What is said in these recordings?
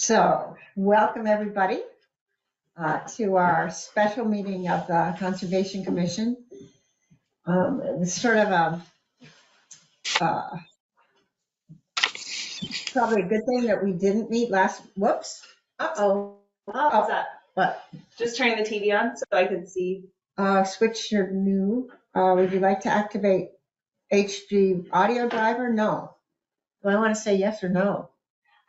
So, welcome everybody to our special meeting of the Conservation Commission. It's sort of probably a good thing that we didn't meet last. Whoops. Uh-oh. What's that? What? Just turning the TV on so I could see. Switch your new. Would you like to activate HG audio driver? No. Do I want to say yes or no?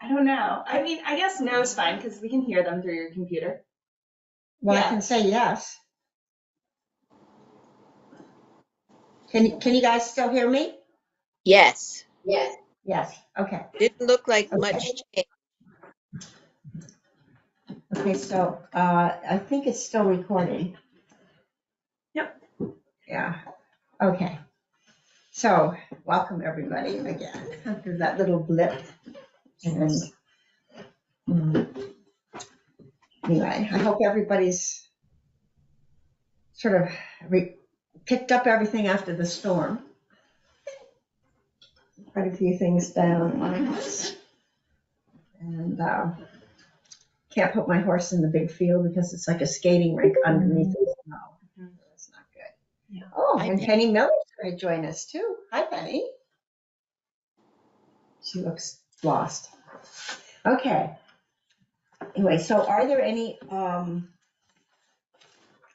I don't know. I mean, I guess no is fine because we can hear them through your computer. Well, Yeah. I can say yes. Can you guys still hear me? Yes. Yes. Yes. Okay. Didn't look like Okay. much change. Okay, so I think it's still recording. Yep. Yeah. Okay. So welcome everybody again after that little blip. And anyway, I hope everybody's sort of picked up everything after the storm. Quite a few things down. And can't put my horse in the big field because it's like a skating rink underneath the snow. It's not good. Yeah. Oh, Hi, and Penny. Penny Miller's going to join us too. Hi, Penny. She looks lost. Okay. Anyway, so are there any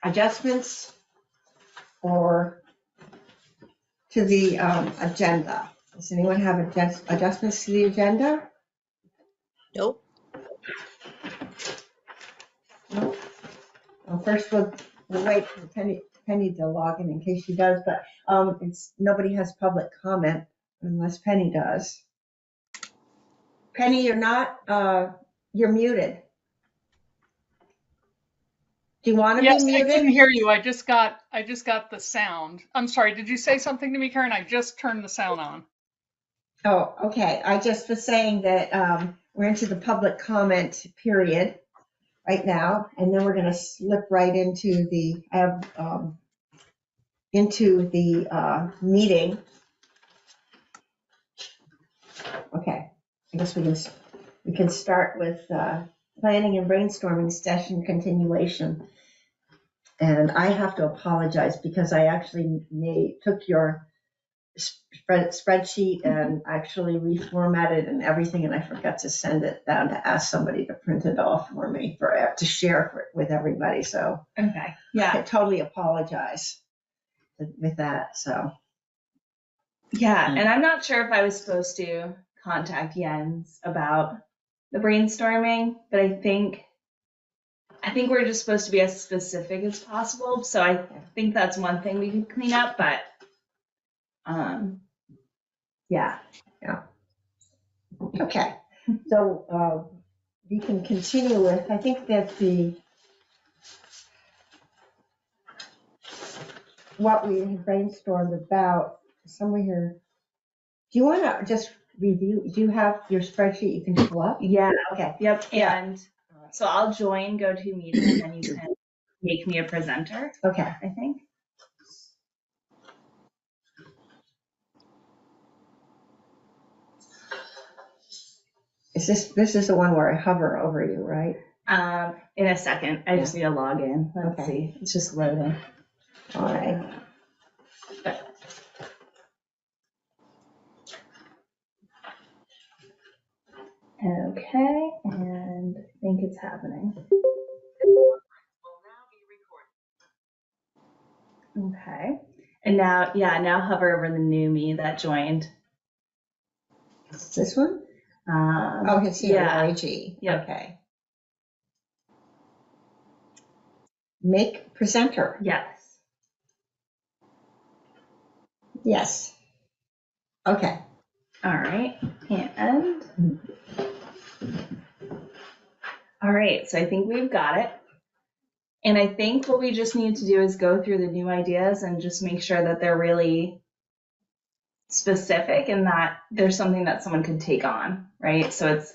adjustments or to the agenda? Does anyone have adjustments to the agenda? Nope. No. Well, first we'll wait for Penny to log in case she does, but nobody has public comment unless Penny does. Penny, you're muted. Do you want to Yes, be I muted? couldn't hear you. I just got the sound. I'm sorry. Did you say something to me, Karen? I just turned the sound on. Oh, okay. I just was saying that we're into the public comment period right now, and then we're going to slip right into the meeting. Okay. I guess we can start with planning and brainstorming session continuation. And I have to apologize because I actually took your spreadsheet and actually reformatted and everything, and I forgot to send it down to ask somebody to print it off for me to share with everybody. So Okay. I Yeah. totally apologize with that. So Yeah. And I'm not sure if I was supposed to contact Jens about the brainstorming, but I think we're just supposed to be as specific as possible. So I think that's one thing we could clean up, but yeah. okay. So we can continue with. I think that what we had brainstormed about somewhere here. Do you want to just review? Do you have your spreadsheet you can pull up? Yeah. Okay. Yep. Yeah. And so I'll join GoToMeeting and then you can make me a presenter, Okay. I think. This is the one where I hover over you, right? In a second. I just need to log in. Let's see. It's just loading. All right. Okay, and I think it's happening. Okay. And now hover over the new me that joined. This one? Oh, it's here. Yeah. RAG. Yep. Okay. Make presenter. Yes. Yes. Okay. All right. And all right. So I think we've got it. And I think what we just need to do is go through the new ideas and just make sure that they're really specific and that there's something that someone could take on, right? So it's,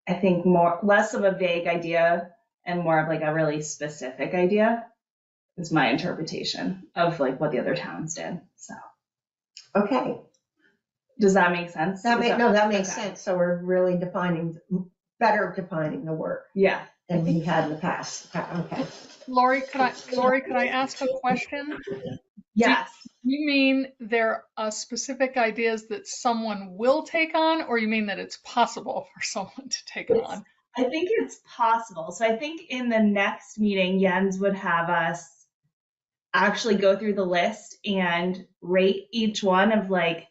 I think, less of a vague idea and more of like a really specific idea is my interpretation of like what the other towns did. So Okay. does that make sense? That makes okay. sense. So we're really defining better defining the work Yeah. than we had in the past. Okay. Lori, could I ask a question? Yes. You mean there are specific ideas that someone will take on, or you mean that it's possible for someone to take on? I think it's possible. So I think in the next meeting, Jens would have us actually go through the list and rate each one of like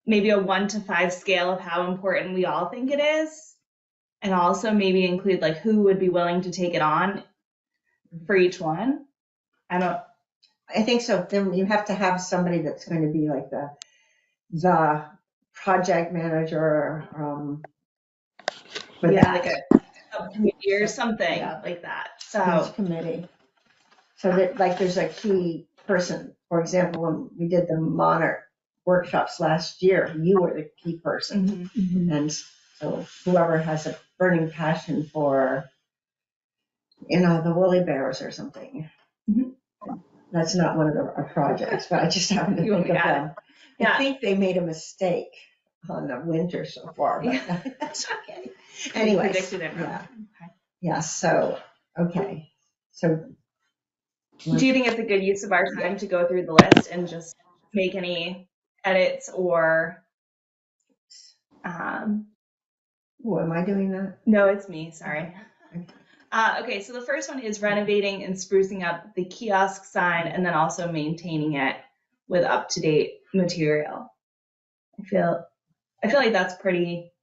maybe a 1 to 5 scale of how important we all think it is. And also maybe include like who would be willing to take it on for each one. I think so. Then you have to have somebody that's going to be like the project manager, for Yeah, that like a subcommittee or something Yeah. like that. each So committee. So that like there's a key person. For example, when we did the Monarch workshops last year, you were the key person. And so whoever has a burning passion for, the woolly bears or something. Mhm. That's not one of our projects, but I just happened to You think of got it. them. Yeah. I think they made a mistake on the winter so far, but Yeah. that's okay. We Anyways, predicted it wrong. yeah. Okay. Yeah, so, okay. So, Do you think it's a good use of our time to go through the list and just make any edits or oh, am I doing that? no, it's me, sorry. Okay. Okay, so the first one is renovating and sprucing up the kiosk sign and then also maintaining it with up-to-date material. I feel like that's pretty,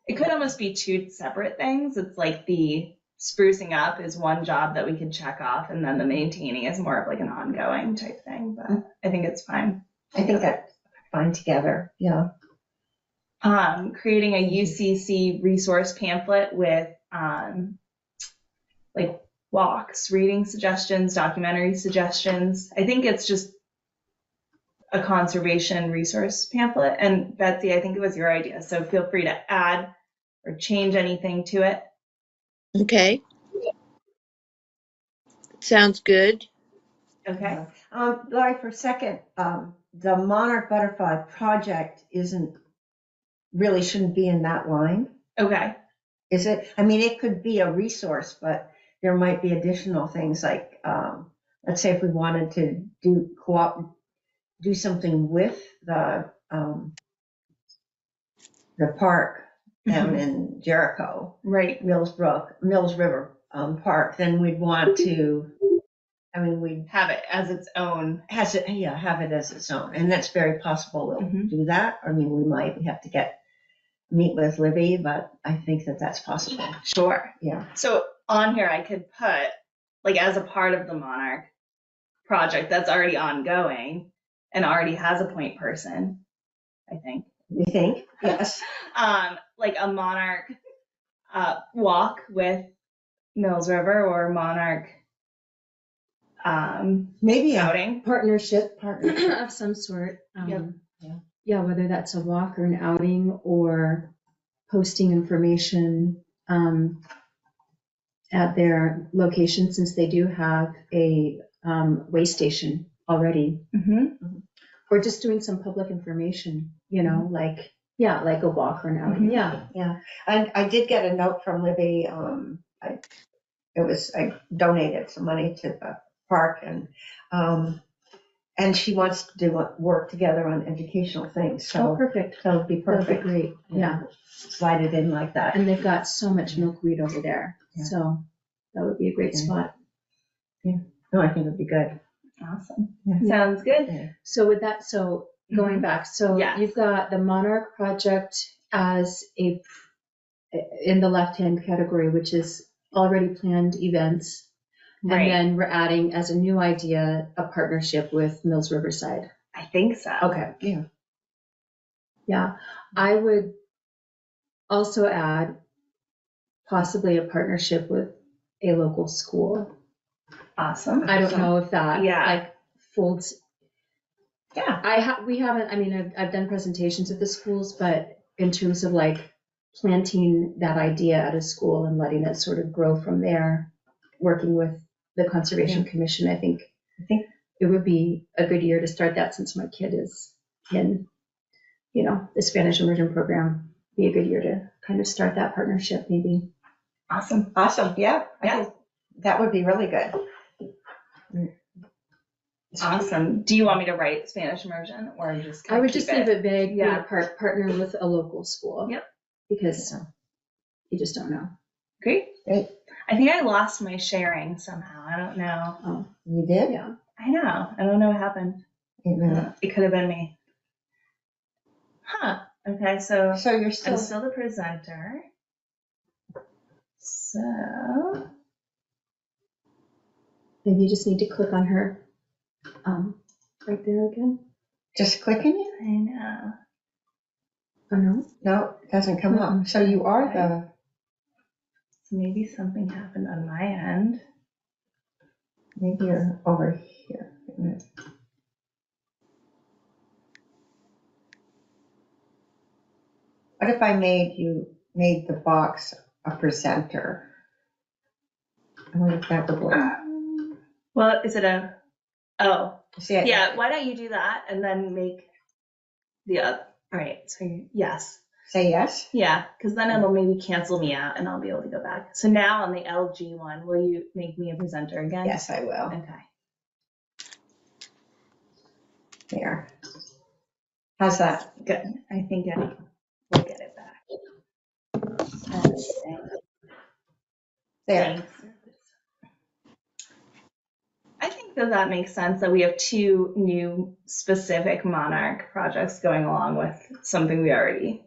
it could almost be two separate things. It's like the sprucing up is one job that we could check off, and then the maintaining is more of like an ongoing type thing, but I think it's fine. I think that's fine together, yeah. Creating a UCC resource pamphlet with like walks, reading suggestions, documentary suggestions. I think it's just a conservation resource pamphlet. And Betsy, I think it was your idea, so feel free to add or change anything to it. Okay. Sounds good. Okay. Laurie, for a second, the Monarch Butterfly project shouldn't be in that line, Okay. is it? I mean, it could be a resource, but there might be additional things like, let's say if we wanted to do something with the park down in Jericho, Right. Mills River Park, then we'd want to, we'd Have it as its own. have it as its own, and that's very possible we'll do that. We have to meet with Libby, but I think that's possible. Sure. Yeah. So on here, I could put like as a part of the Monarch project that's already ongoing and already has a point person, I think. You think? Yes. Like a Monarch walk with Mills River or Monarch Maybe a outing. partnership. Of some sort. Yep. Yeah, whether that's a walk or an outing or posting information at their location, since they do have a way station already, or just doing some public information, like a walk or an outing. Yeah. Yeah. And I did get a note from Libby. I donated some money to the park, and she wants to do work together on educational things. So Perfect. that would be That would be perfect. great. Yeah. Slide it in like that. And they've got so much milkweed over there. Yeah. So that would be a great spot. No, I think it would be good. Awesome. Yeah. Sounds good. Yeah. So with that, going back, so Yes. you've got the Monarch project as in the left-hand category, which is already planned events. Right. And then we're adding as a new idea, a partnership with Mills Riverside. I think so. Okay. Yeah. Yeah. I would also add possibly a partnership with a local school. Awesome. I don't know if that folds. Yeah. We haven't, I've done presentations at the schools, but in terms of planting that idea at a school and letting it sort of grow from there, working with the Conservation Commission, I think it would be a good year to start that, since my kid is in, the Spanish immersion program. Be a good year to kind of start that partnership maybe. Awesome. Awesome, yeah. I Yeah. think that would be really good. Awesome. Do you want me to write Spanish immersion or just kind I of would keep just leave it vague, Yeah. partner with a local school. Yep. Because you just don't know. Great. Great. I think I lost my sharing somehow. I don't know. Oh, You did? yeah. I know. I don't know what happened. Amen. It could have been me. Huh. Okay, so So you're I'm still, still the presenter. So Maybe you just need to click on her right there again. just clicking it? I know. Oh, no? No, it doesn't come up. So you are the, So maybe something happened on my end. maybe you're over here. What if I made the box a presenter? I wonder if that would work. Well, is it a? Oh, See, I- yeah. Why don't you do that and then make the other? All right. So yes. Say yes? Yeah, because then it'll maybe cancel me out and I'll be able to go back. So now on the LG one, will you make me a presenter again? Yes, I will. Okay. There. How's that? Good. I think I will get it back. There. Thanks. I think that makes sense that we have two new specific Monarch projects going along with something we already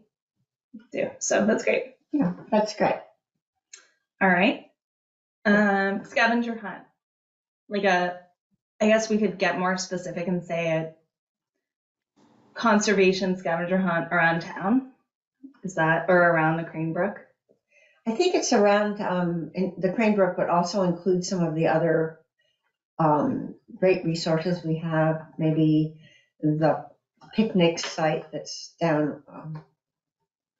do. So that's great. Yeah, that's great. All right. Scavenger hunt. I guess we could get more specific and say a conservation scavenger hunt around town. Is that, or around the Crane Brook? I think it's around in the Crane Brook, but also include some of the other great resources we have. Maybe the picnic site that's down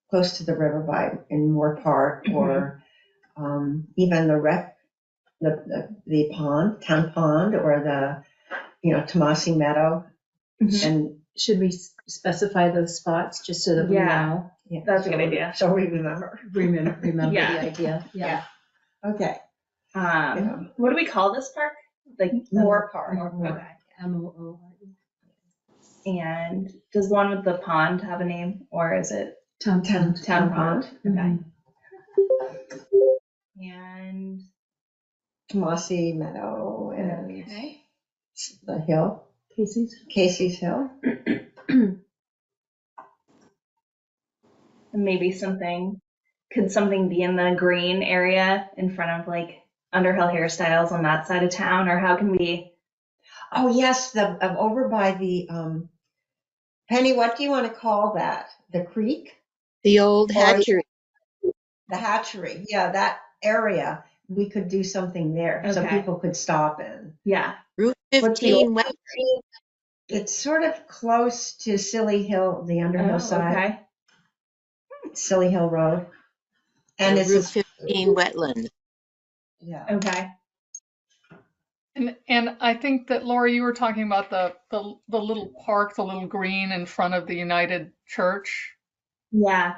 close to the river in Moore Park, or even the pond, town pond, or the Tomasi Meadow. Mhm. And Should we specify those spots just so that we Yeah. know? yeah, That's a good idea. So we remember. Remember Yeah. the idea. Yeah. Okay. What do we call this park? Like Moore Park. Okay. MOO. And does the one with the pond have a name, or is it Town Town Pond? Mhm. Okay. And Tomasi Meadow and okay. the hill, Casey's Hill. And maybe could something be in the green area in front of like Underhill hairstyles on that side of town, or how can we? Oh yes, over by the Penny. What do you want to call that? The creek, The old Or- hatchery. the hatchery. Yeah, that area. We could do something there, so Okay. people could stop in. Yeah. Route What's the 15 West. It's sort of close to Silly Hill, the Underhill side, Okay. Silly Hill Road, and it's Route 15 wetland. yeah. Okay. And I think that Laura, you were talking about the little park, the little green in front of the United Church. Yeah.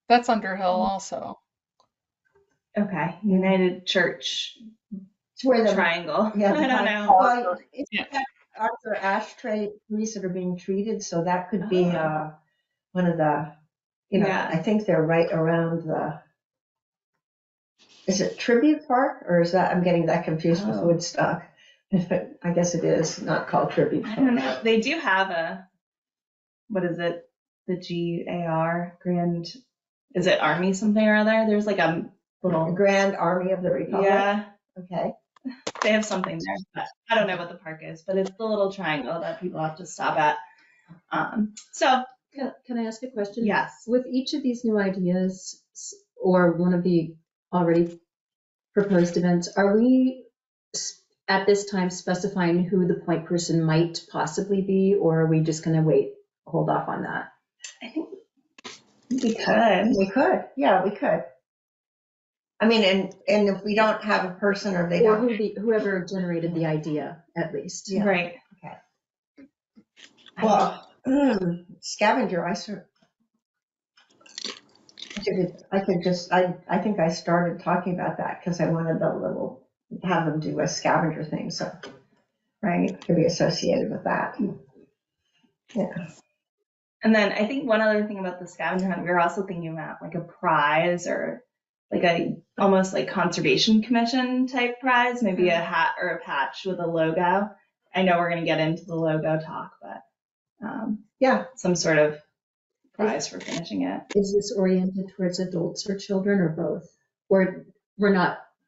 That's Underhill also. Okay. United Church It's where the Triangle. yeah. I don't know. Well, it's Yeah. are there ashtray trees that are being treated, so that could be one of the, Yeah. I think they're right around is it Tribute Park, or is that, I'm getting that confused with Oh. Woodstock. I guess it is not called Tribute I Park. don't know. They do have what is it? The GAR, Grand, is it Army something or other? There's like a little, Grand Army of the Republic. yeah, Okay. they have something there, but I don't know what the park is, but it's the little triangle that people have to stop at. So, Can I ask a question? yes. With each of these new ideas or one of the already proposed events, are we at this time specifying who the point person might possibly be, or are we just going to hold off on that? I think we could. We could. Yeah, we could. I mean, and if we don't have a person or they Or don't. whoever generated the idea, at least. Yeah. Right. Okay. Well, scavenger, I I think I started talking about that because I wanted have them do a scavenger thing, so Right. to be associated with that. Yeah. And then I think one other thing about the scavenger hunt, we were also thinking about like a prize or like almost like conservation commission type prize, maybe a hat or a patch with a logo. I know we're going to get into the logo talk, but Yeah. some sort of prize for finishing it. Is this oriented towards adults or children or both? Or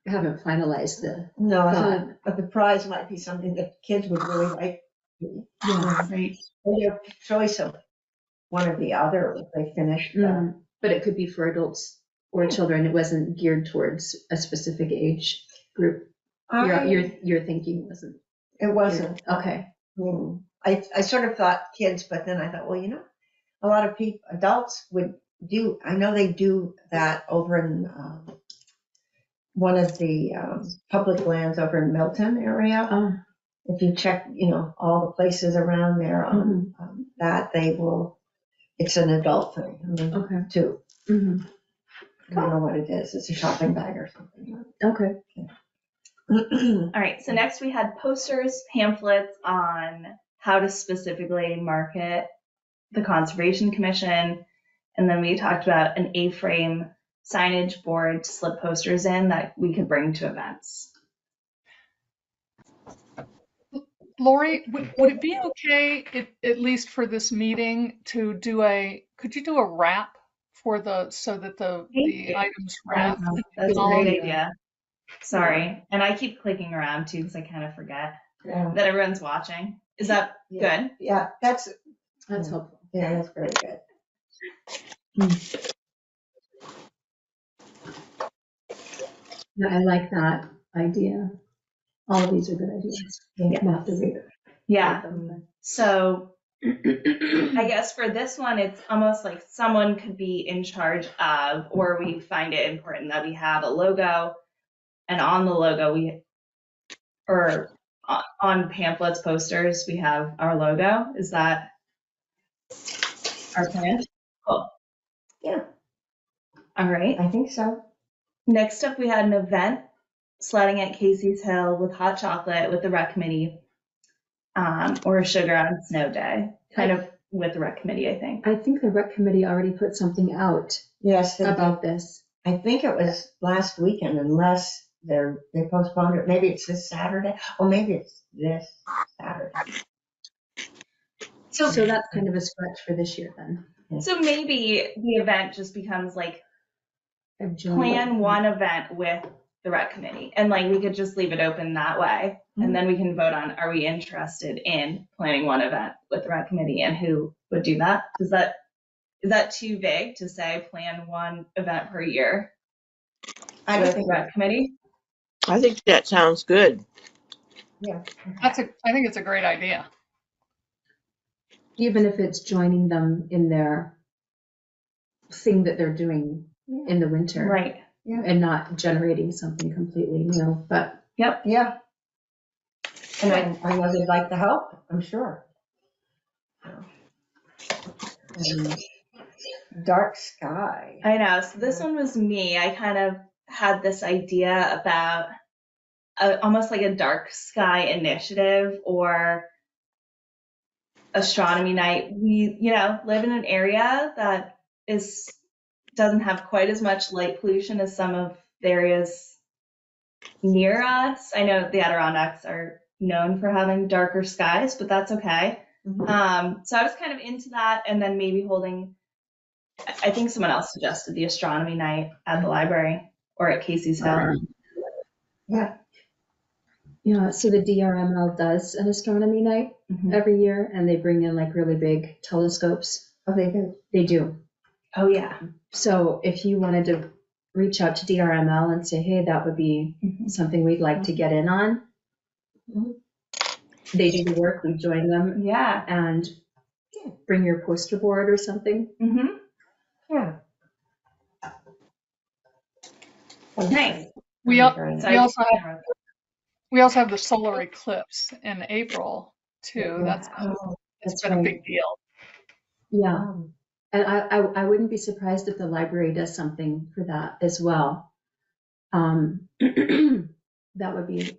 haven't finalized the, No, but the prize might be something that kids would really like. yeah. Right. Or their choice of one or the other if they finish the. But it could be for adults or children. It wasn't geared towards a specific age group. Your thinking wasn't. It wasn't. Okay. I sort of thought kids, but then I thought, well, a lot of adults would do, I know they do that over in one of the public lands over in Milton area. If you check, all the places around there on that, it's an adult thing. Okay. Too. Mm-hmm. I don't know what it is. It's a shopping bag or something. Okay. All right. So next we had posters, pamphlets on how to specifically market the Conservation Commission. And then we talked about an A-frame signage board to slip posters in that we could bring to events. Lori, would it be okay, at least for this meeting, to could you do a wrap so that the items wrap? That's a great idea. Sorry. And I keep clicking around too because I kind of forget that everyone's watching. Is that good? Yeah, that's helpful. Yeah, that's very good. Yeah, I like that idea. All of these are good ideas. Yeah. So I guess for this one, it's almost like someone could be in charge of, or we find it important that we have a logo, and on the logo or on pamphlets, posters, we have our logo. Is that our plan? Cool. Yeah. All right. I think so. Next up, we had an event, sledding at Casey's Hill with hot chocolate with the rec committee, or a sugar on snow day, kind of with the rec committee, I think. I think the rec committee already put something out about this. I think it was last weekend, unless they postponed it. Maybe it's this Saturday, or maybe it's this Saturday. So that's kind of a stretch for this year then. So maybe the event just becomes like plan one event with the rec committee, and like we could just leave it open that way, and then we can vote on, are we interested in planning one event with the rec committee and who would do that? Is that too vague to say plan one event per year with the rec committee? I think that sounds good. Yeah. I think it's a great idea. Even if it's joining them in their thing that they're doing in the winter. Right. Yeah. And not generating something completely new, but. Yep. Yeah. And I know they'd like the help, I'm sure. Dark sky. I know. So this one was me. I kind of had this idea about almost like a dark sky initiative or astronomy night. We, live in an area that doesn't have quite as much light pollution as some of the areas near us. I know the Adirondacks are known for having darker skies, but that's okay. Mm-hmm. So I was kind of into that, and then maybe holding, I think someone else suggested the astronomy night at the library or at Casey's Hill. Yeah. Yeah, so the DRML does an astronomy night every year, and they bring in like really big telescopes. Oh, they do? They do. Oh, yeah. So if you wanted to reach out to DRML and say, hey, that would be something we'd like to get in on, they do the work, we join them. Yeah. And bring your poster board or something. Yeah. Nice. We also have the solar eclipse in April too. That's been a big deal. Yeah. And I wouldn't be surprised if the library does something for that as well. That would be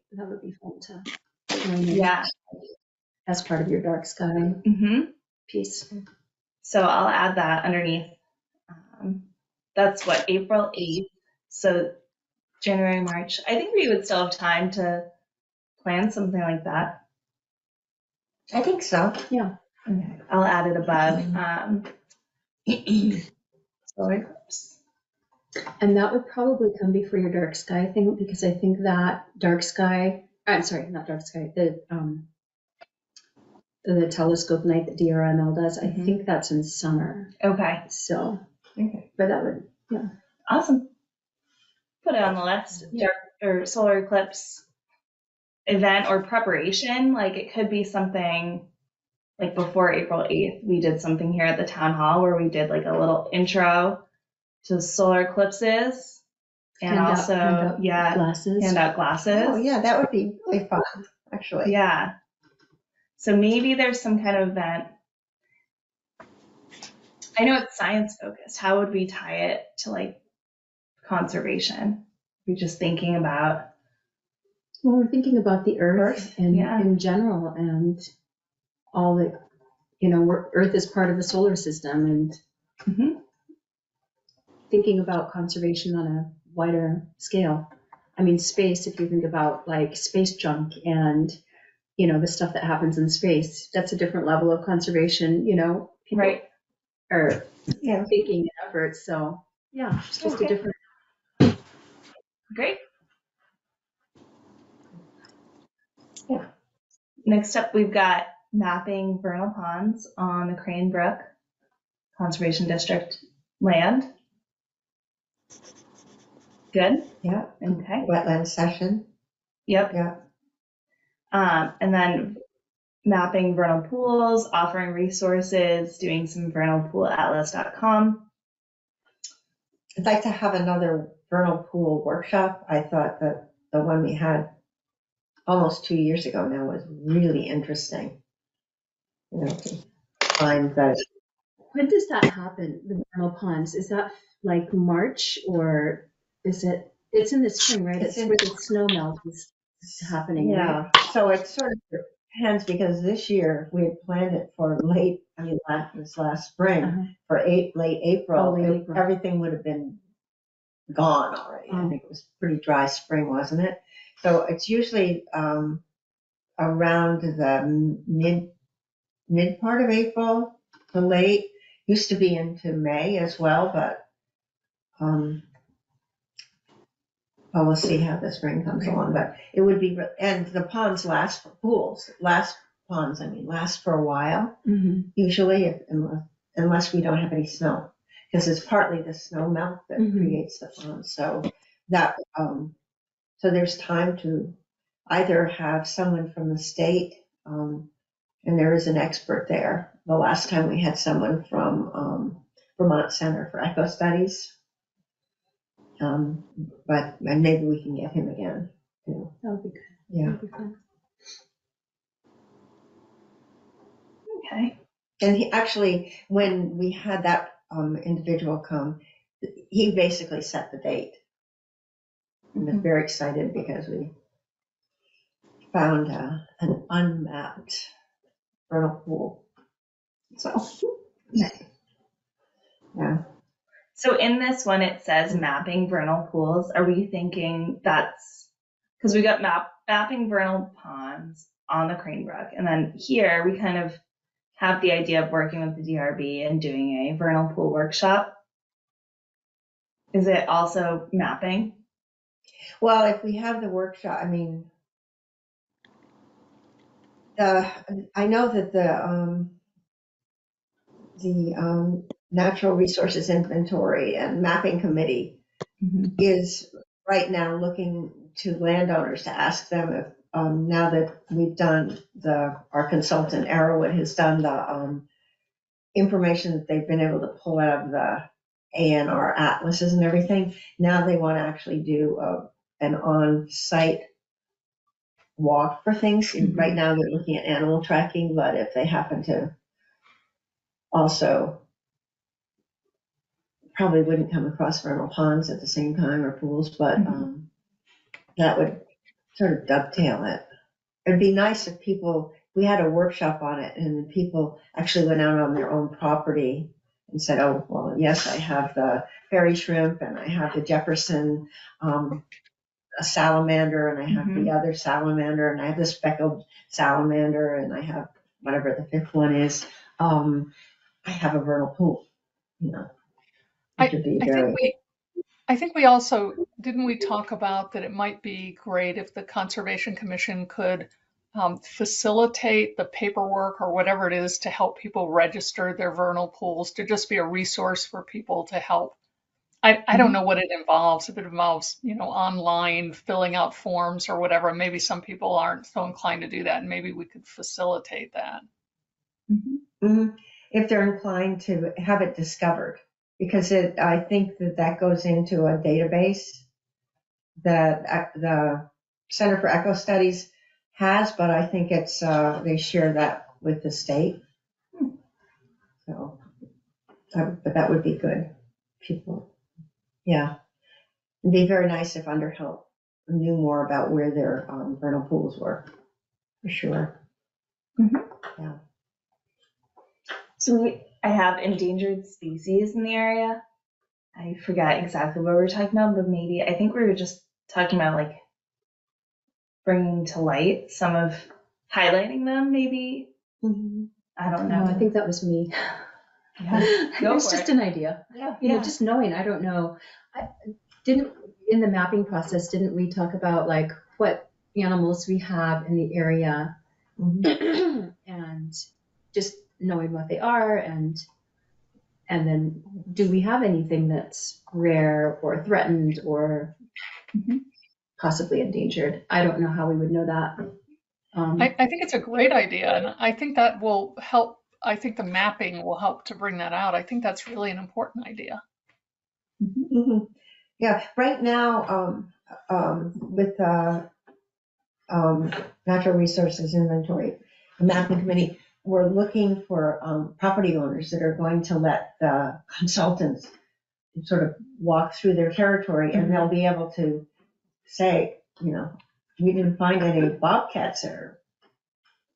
fun to join in Yeah. as part of your dark sky piece. So I'll add that underneath. That's what, April 8th. So January, March. I think we would still have time to plan something like that. I think so. Yeah. Okay. I'll add it above. Solar eclipse. And that would probably come before your dark sky thing, because I think that dark sky, I'm sorry, not dark sky, the telescope night that DRML does, I think that's in summer. Okay. So, Okay. but that would, yeah. Awesome. Put it on the list. Dark or solar eclipse event or preparation. Like it could be something like before April 8th. We did something here at the town hall where we did like a little intro to solar eclipses and hand out glasses. Oh, yeah, that would be really fun, actually. Yeah. So maybe there's some kind of event. I know it's science focused. How would we tie it to like conservation? We're just thinking about. Well, we're thinking about the Earth and in general, and all that, Earth is part of the solar system, and thinking about conservation on a wider scale. I mean, space, if you think about like space junk and, the stuff that happens in space, that's a different level of conservation, people are thinking and efforts. So yeah, it's just a different. Great. Yeah. Next up, we've got mapping vernal ponds on the Crane Brook Conservation District land. Good. Yeah. Okay. Wetland session. Yep. Yeah. And then mapping vernal pools, offering resources, doing some vernalpoolatlas.com. I'd like to have another vernal pool workshop. I thought that the one we had almost 2 years ago now was really interesting. To find that. When does that happen, the vernal ponds? Is that like March, or is it, it's in the spring, right? It's where the snow melt is happening. Yeah, right? so it sort of depends, because this year we had planned it for this last spring, for late April. Late April. Everything would have been gone already. I think it was pretty dry spring, wasn't it? So it's usually around the mid part of April to late. Used to be into May as well, but we'll see how the spring comes along. But it would be, and the ponds last for a while, usually, unless we don't have any snow, because it's partly the snow melt that creates the ponds. So that, so there's time to either have someone from the state, and there is an expert there. The last time we had someone from Vermont Center for Eco Studies, but maybe we can get him again too. That would be good. Yeah. That would be fun. Okay. And he actually, when we had that individual come, he basically set the date. And was very excited because we found an unmapped vernal pool. So, yeah. So in this one, it says mapping vernal pools. Are we thinking that's, because we got mapping vernal ponds on the Crane Brook. And then here we kind of have the idea of working with the DRB and doing a vernal pool workshop. Is it also mapping? Well, if we have the workshop, I mean, I know that the Natural Resources Inventory and Mapping Committee is right now looking to landowners to ask them if, now that we've done our consultant Arrowwood has done the information that they've been able to pull out of the ANR atlases and everything, now they want to actually do an on-site walk for things. Right now they're looking at animal tracking, but if they happen to also probably wouldn't come across vernal ponds at the same time or pools, but that would sort of dovetail it. It'd be nice if we had a workshop on it and people actually went out on their own property and said, oh, well, yes, I have the fairy shrimp and I have the Jefferson a salamander and I have the other salamander and I have the speckled salamander and I have whatever the fifth one is. I have a vernal pool, which would be I think we also, didn't we talk about that it might be great if the Conservation Commission could facilitate the paperwork or whatever it is to help people register their vernal pools, to just be a resource for people to help. I don't know what it involves, if it involves, online filling out forms or whatever. Maybe some people aren't so inclined to do that, and maybe we could facilitate that. if they're inclined to have it discovered, because I think that goes into a database that the Center for Eco Studies has, but I think it's they share that with the state. So, but that would be good. People, yeah, it'd be very nice if Underhill knew more about where their vernal pools were, for sure. Yeah. So I have endangered species in the area. I forget exactly what we were talking about, but maybe I think we were just talking about like bringing to light highlighting them, maybe. I don't know. I think that was me. Yeah. It's just an idea. Yeah. Just knowing, I don't know. In the mapping process, didn't we talk about like what animals we have in the area and just knowing what they are and then do we have anything that's rare or threatened or possibly endangered? I don't know how we would know that. I think it's a great idea, and I think that will help. I think the mapping will help to bring that out. I think that's really an important idea. Yeah, right now with Natural Resources Inventory, the mapping committee, we're looking for property owners that are going to let the consultants sort of walk through their territory, and they'll be able to say, we didn't find any bobcats or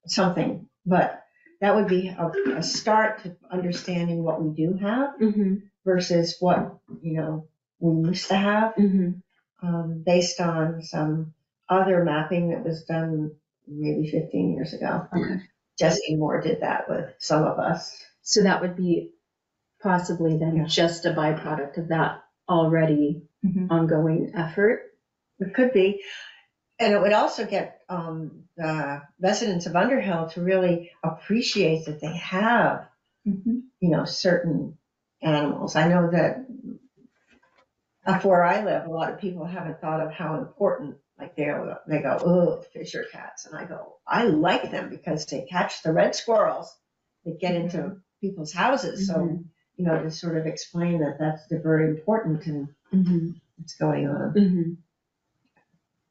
something, but that would be a start to understanding what we do have versus what, we used to have, based on some other mapping that was done maybe 15 years ago. Okay. Jesse Moore did that with some of us. So that would be possibly then just a byproduct of that already ongoing effort. It could be. And it would also get the residents of Underhill to really appreciate that they have, certain animals. I know that up where I live, a lot of people haven't thought of how important, like they go, oh, fish or cats. And I go, I like them because they catch the red squirrels that get into people's houses. So, to sort of explain they're very important and what's going on.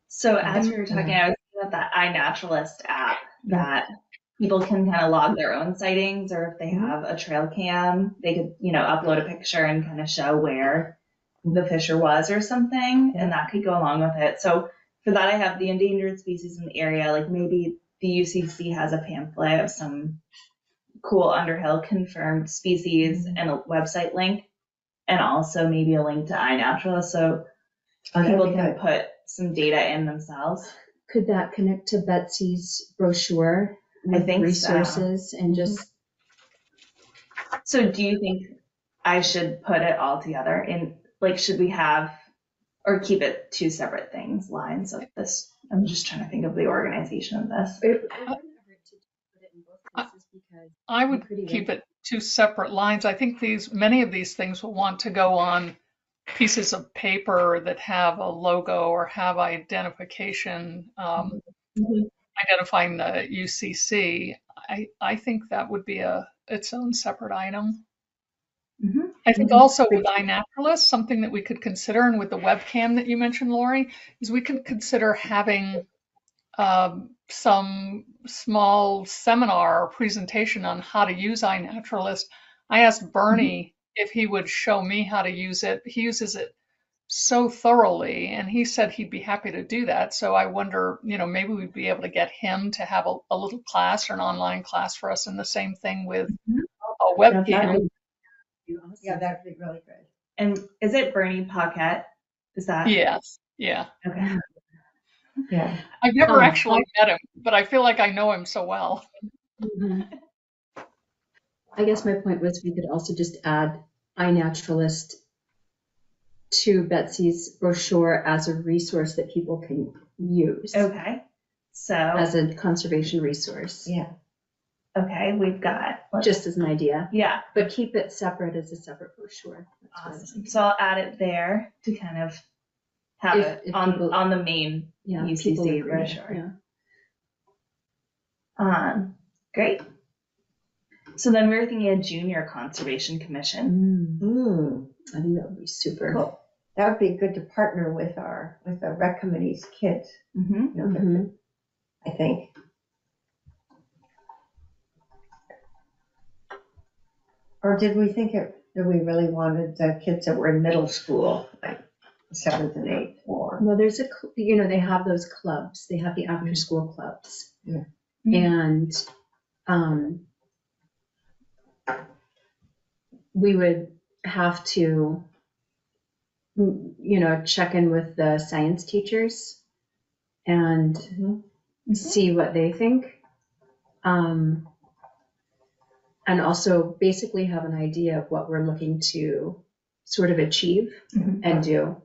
So as we were talking, I was thinking about that iNaturalist app that people can kind of log their own sightings, or if they have a trail cam, they could, upload a picture and kind of show where the fisher was or something, and that could go along with it. So for that, I have the endangered species in the area. Like maybe the UCC has a pamphlet of some cool Underhill confirmed species and a website link, and also maybe a link to iNaturalist, so people can put some data in themselves. Could that connect to Betsy's brochure with I think resources and just? So do you think I should put it all together in, like, should we have, or keep it two separate things, lines of this? I'm just trying to think of the organization of this. I would keep it two separate lines. I think many of these things will want to go on pieces of paper that have a logo or have identification, identifying the UCC. I think that would be its own separate item. I think also with iNaturalist, something that we could consider, and with the webcam that you mentioned, Lori, is we could consider having some small seminar or presentation on how to use iNaturalist. I asked Bernie if he would show me how to use it. He uses it so thoroughly, and he said he'd be happy to do that. So I wonder, maybe we'd be able to get him to have a little class or an online class for us, and the same thing with a That'd webcam. be awesome. Yeah, that'd be really good. And is it Bernie Paquette? Is that? Yes, yeah. Okay. Yeah. I've never Um, actually met him, but I feel like I know him so well. Mhm. I guess my point was we could also just add iNaturalist to Betsy's brochure as a resource that people can use Okay. So, as a conservation resource, Yeah. okay, we've got, just as an idea, yeah, but keep it separate as a separate brochure. That's what I was awesome. thinking. So I'll add it there to kind of have If- it if on, people- on the main Yeah, UCC people agree, brochure. yeah. Great. So then we were thinking a junior conservation commission. I think that would be super. Cool. That would be good to partner with the rec committee's kids, Mm-hmm. Mhm. I think. Or did we think that we really wanted the kids that were in middle school, like 7th and 8th, or? Well, there's they have those clubs. They have the after school clubs. Yeah. And we would have to, check in with the science teachers and see what they think. And also basically have an idea of what we're looking to sort of achieve and do.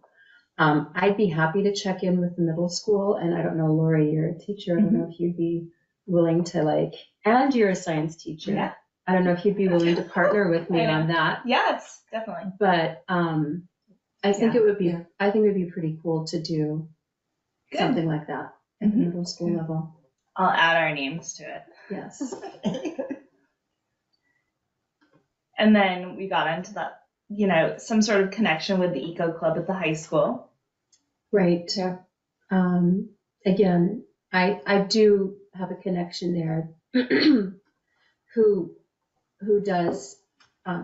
I'd be happy to check in with the middle school, and I don't know, Lori, you're a teacher. I don't know if you'd be willing to and you're a science teacher. Yeah. I don't know if you'd be willing to partner with me on that. Yes, definitely. But I think Yeah. it would be, Yeah. I think it would be pretty cool to do Good. something like that at the Mhm. middle school level. I'll add our names to it. Yes. And then we got into that, some sort of connection with the eco club at the high school. Right. Yeah. Again, I do have a connection there who does,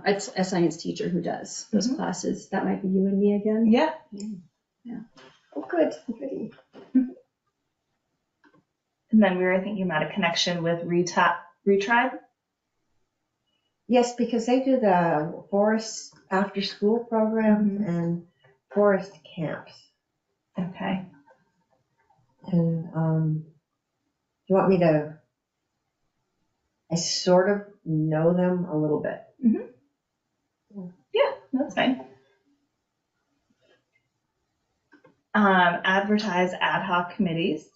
it's a science teacher who does those Mhm. classes. That might be you and me again. Yeah. Oh, good. Goody. And then we were thinking about a connection with Retribe. Yes, because they do the forest after-school program and forest camps. Okay. And do you want me to? I sort of know them a little bit. Yeah, that's fine. Advertise ad hoc committees.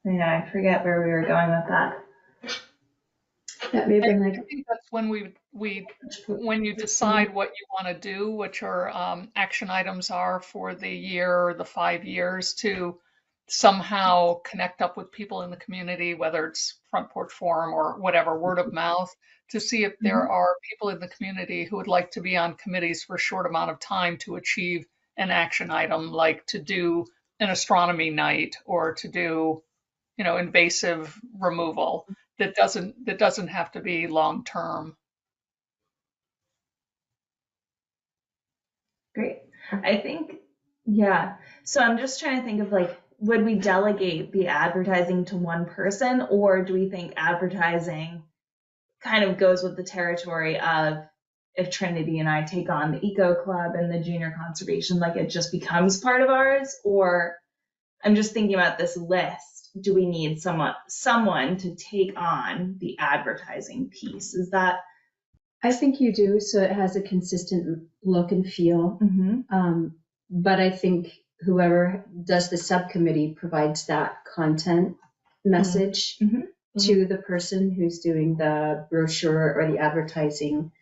I forget where we were going with that. That may have been I think that's when when you decide what you want to do, what your action items are for the year or the 5 years, to somehow connect up with people in the community, whether it's front porch forum or whatever, word of mouth, to see if there are people in the community who would like to be on committees for a short amount of time to achieve an action item, like to do an astronomy night or to do, invasive removal that doesn't have to be long term. Great. I think, yeah. So I'm just trying to think of would we delegate the advertising to one person, or do we think advertising kind of goes with the territory of if Trinity and I take on the Eco Club and the Junior Conservation, it just becomes part of ours? Or I'm just thinking about this list. Do we need someone to take on the advertising piece? Is that? I think you do, so it has a consistent look and feel. But I think whoever does the subcommittee provides that content message to the person who's doing the brochure or the advertising,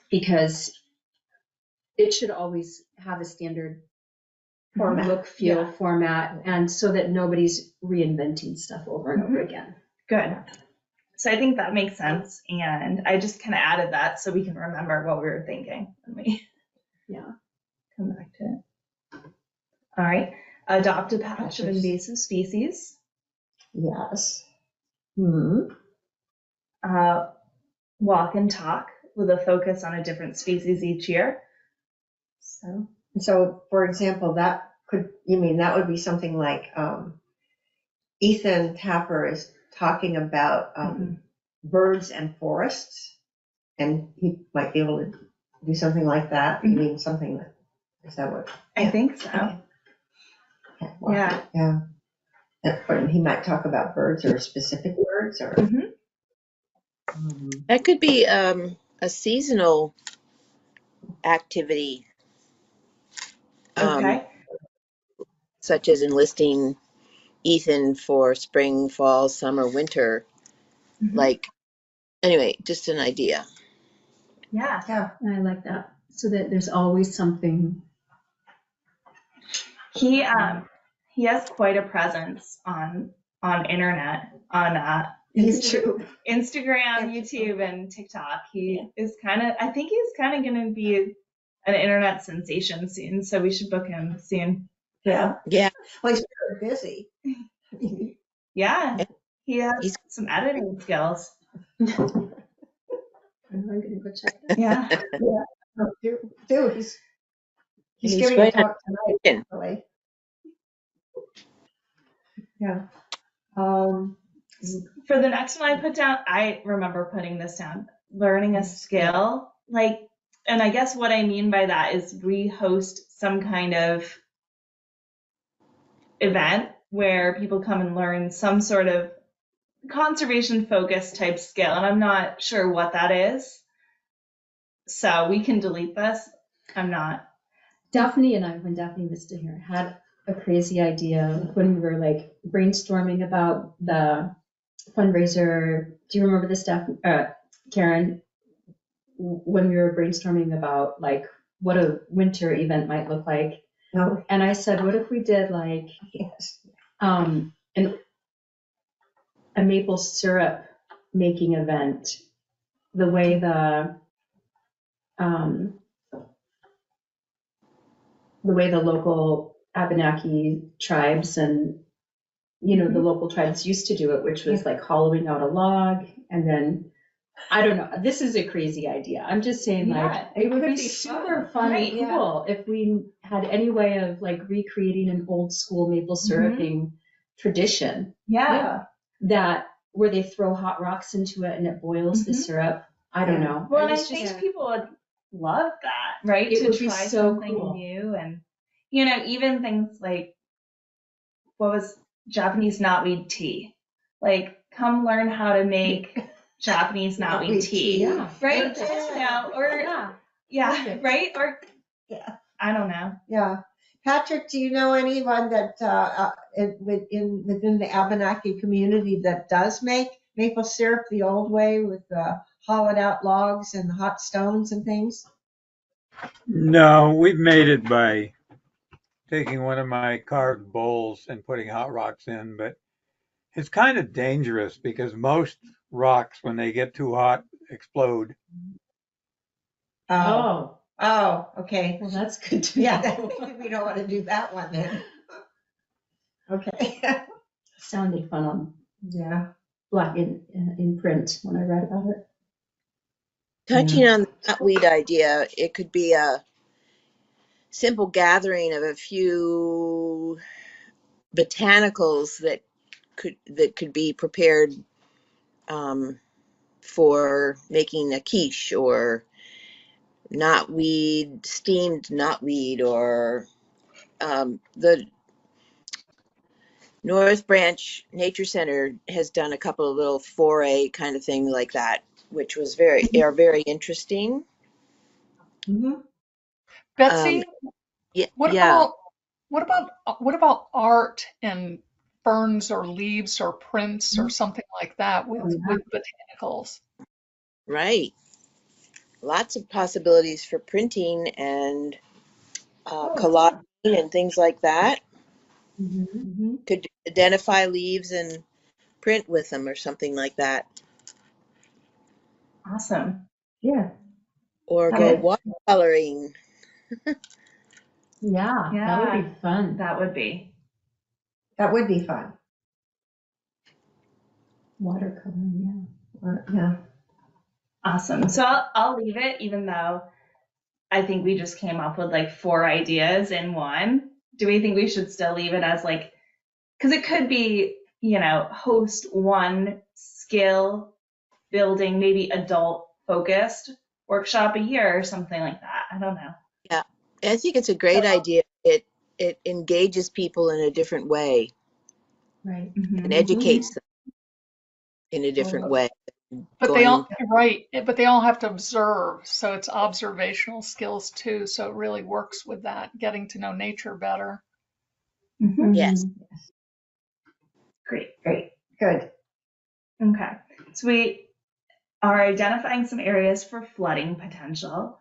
because it should always have a standard Format. look, feel, format, and so that nobody's reinventing stuff over and over again. Good. So I think that makes sense. And I just kind of added that so we can remember what we were thinking when we come back to it. All right. Adopt a patch of invasive species. Yes. Hmm. Walk and talk with a focus on a different species each year. So, for example, that would be something like Ethan Tapper is talking about birds and forests, and he might be able to do something like that. You mean something that, is that what? I think so. Okay, well, Yeah. Yeah. And he might talk about birds or specific birds or. That could be a seasonal activity, Okay. such as enlisting Ethan for spring, fall, summer, winter. Like, anyway, just an idea. Yeah. Yeah. I like that. So that there's always something. He has quite a presence on internet, on YouTube. Instagram, YouTube, and TikTok. He is I think he's kind of going to be an internet sensation soon, so we should book him soon. Yeah. Yeah. Well, he's very busy. Yeah, he has He's- some editing skills. I'm gonna go check that. Yeah. Dude, he's he's giving going a talk tonight, on- actually. Yeah. For the next one I put down, I remember putting this down, learning a skill. And I guess what I mean by that is we host some kind of event where people come and learn some sort of conservation focused type skill. And I'm not sure what that is. So we can delete this. I'm not. Daphne and I, when Daphne was still here, had a crazy idea when we were like brainstorming about the fundraiser. Do you remember this, Karen? When we were brainstorming about like what a winter event might look like. No. And I said, what if we did like Yes. a maple syrup making event, the way the local Abenaki tribes and the local tribes used to do it, which was like hollowing out a log and then I don't know. This is a crazy idea. I'm just saying, like, it would be super fun and cool if we had any way of like recreating an old school maple syruping tradition. Yeah. That where they throw hot rocks into it and it boils the syrup. I don't know. Well, I think people would love that, right? It to would be try so something cool. new and even things like what was Japanese knotweed tea. Like, come learn how to make Japanese knotweed tea. Yeah. Right? Yeah. Right? Or Yeah. I don't know. Yeah. Patrick, do you know anyone that within the Abenaki community that does make maple syrup the old way with the hollowed out logs and hot stones and things? No, we've made it by taking one of my carved bowls and putting hot rocks in, but it's kind of dangerous because most rocks, when they get too hot, explode. Oh, okay. Well, that's good to Yeah, know. maybe we don't want to do that one then. Okay. Sounded fun on Yeah. black in print when I read about it. Touching on the knotweed idea, it could be a simple gathering of a few botanicals that could be prepared for making a quiche or steamed knotweed, or the North Branch Nature Center has done a couple of little foray kind of thing like that, which was very interesting. Mm-hmm. Betsy, Yeah, what yeah, about art and ferns or leaves or prints or something like that with botanicals? right. Lots of possibilities for printing and collaging and things like that. Mm-hmm. Could identify leaves and print with them or something like that. Awesome. Yeah. Or go watercoloring. Yeah, that would be fun. That would be. That would be fun. Watercoloring, Yeah. Awesome. So I'll leave it, even though I think we just came up with like 4 ideas in one. Do we think we should still leave it as like, because it could be, host one skill building, maybe adult focused workshop a year or something like that. I don't know. Yeah, I think it's a great idea. It engages people in a different way yeah. Right. and educates them in a different way. But they Going, all, right, but they all have to observe. So it's observational skills too. So it really works with that, getting to know nature better. yes, Great. Good. Okay. So we are identifying some areas for flooding potential.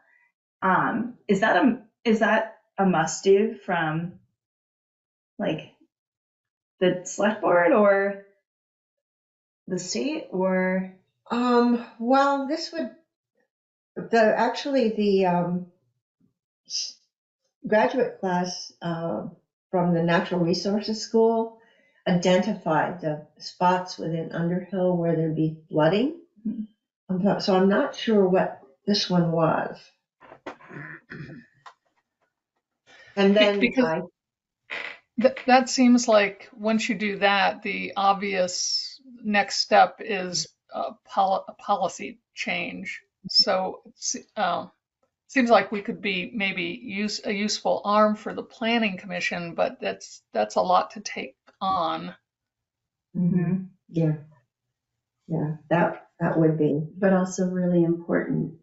Is that a must do from like the select board or the state or? Well, this would, the graduate class, from the Natural Resources School identified the spots within Underhill where there'd be flooding. So I'm not sure what this one was. And then Because that seems like once you do that, the obvious next step is a policy change. So seems like we could be maybe use a useful arm for the planning commission, but that's a lot to take on. Yeah, that would be. But also really important,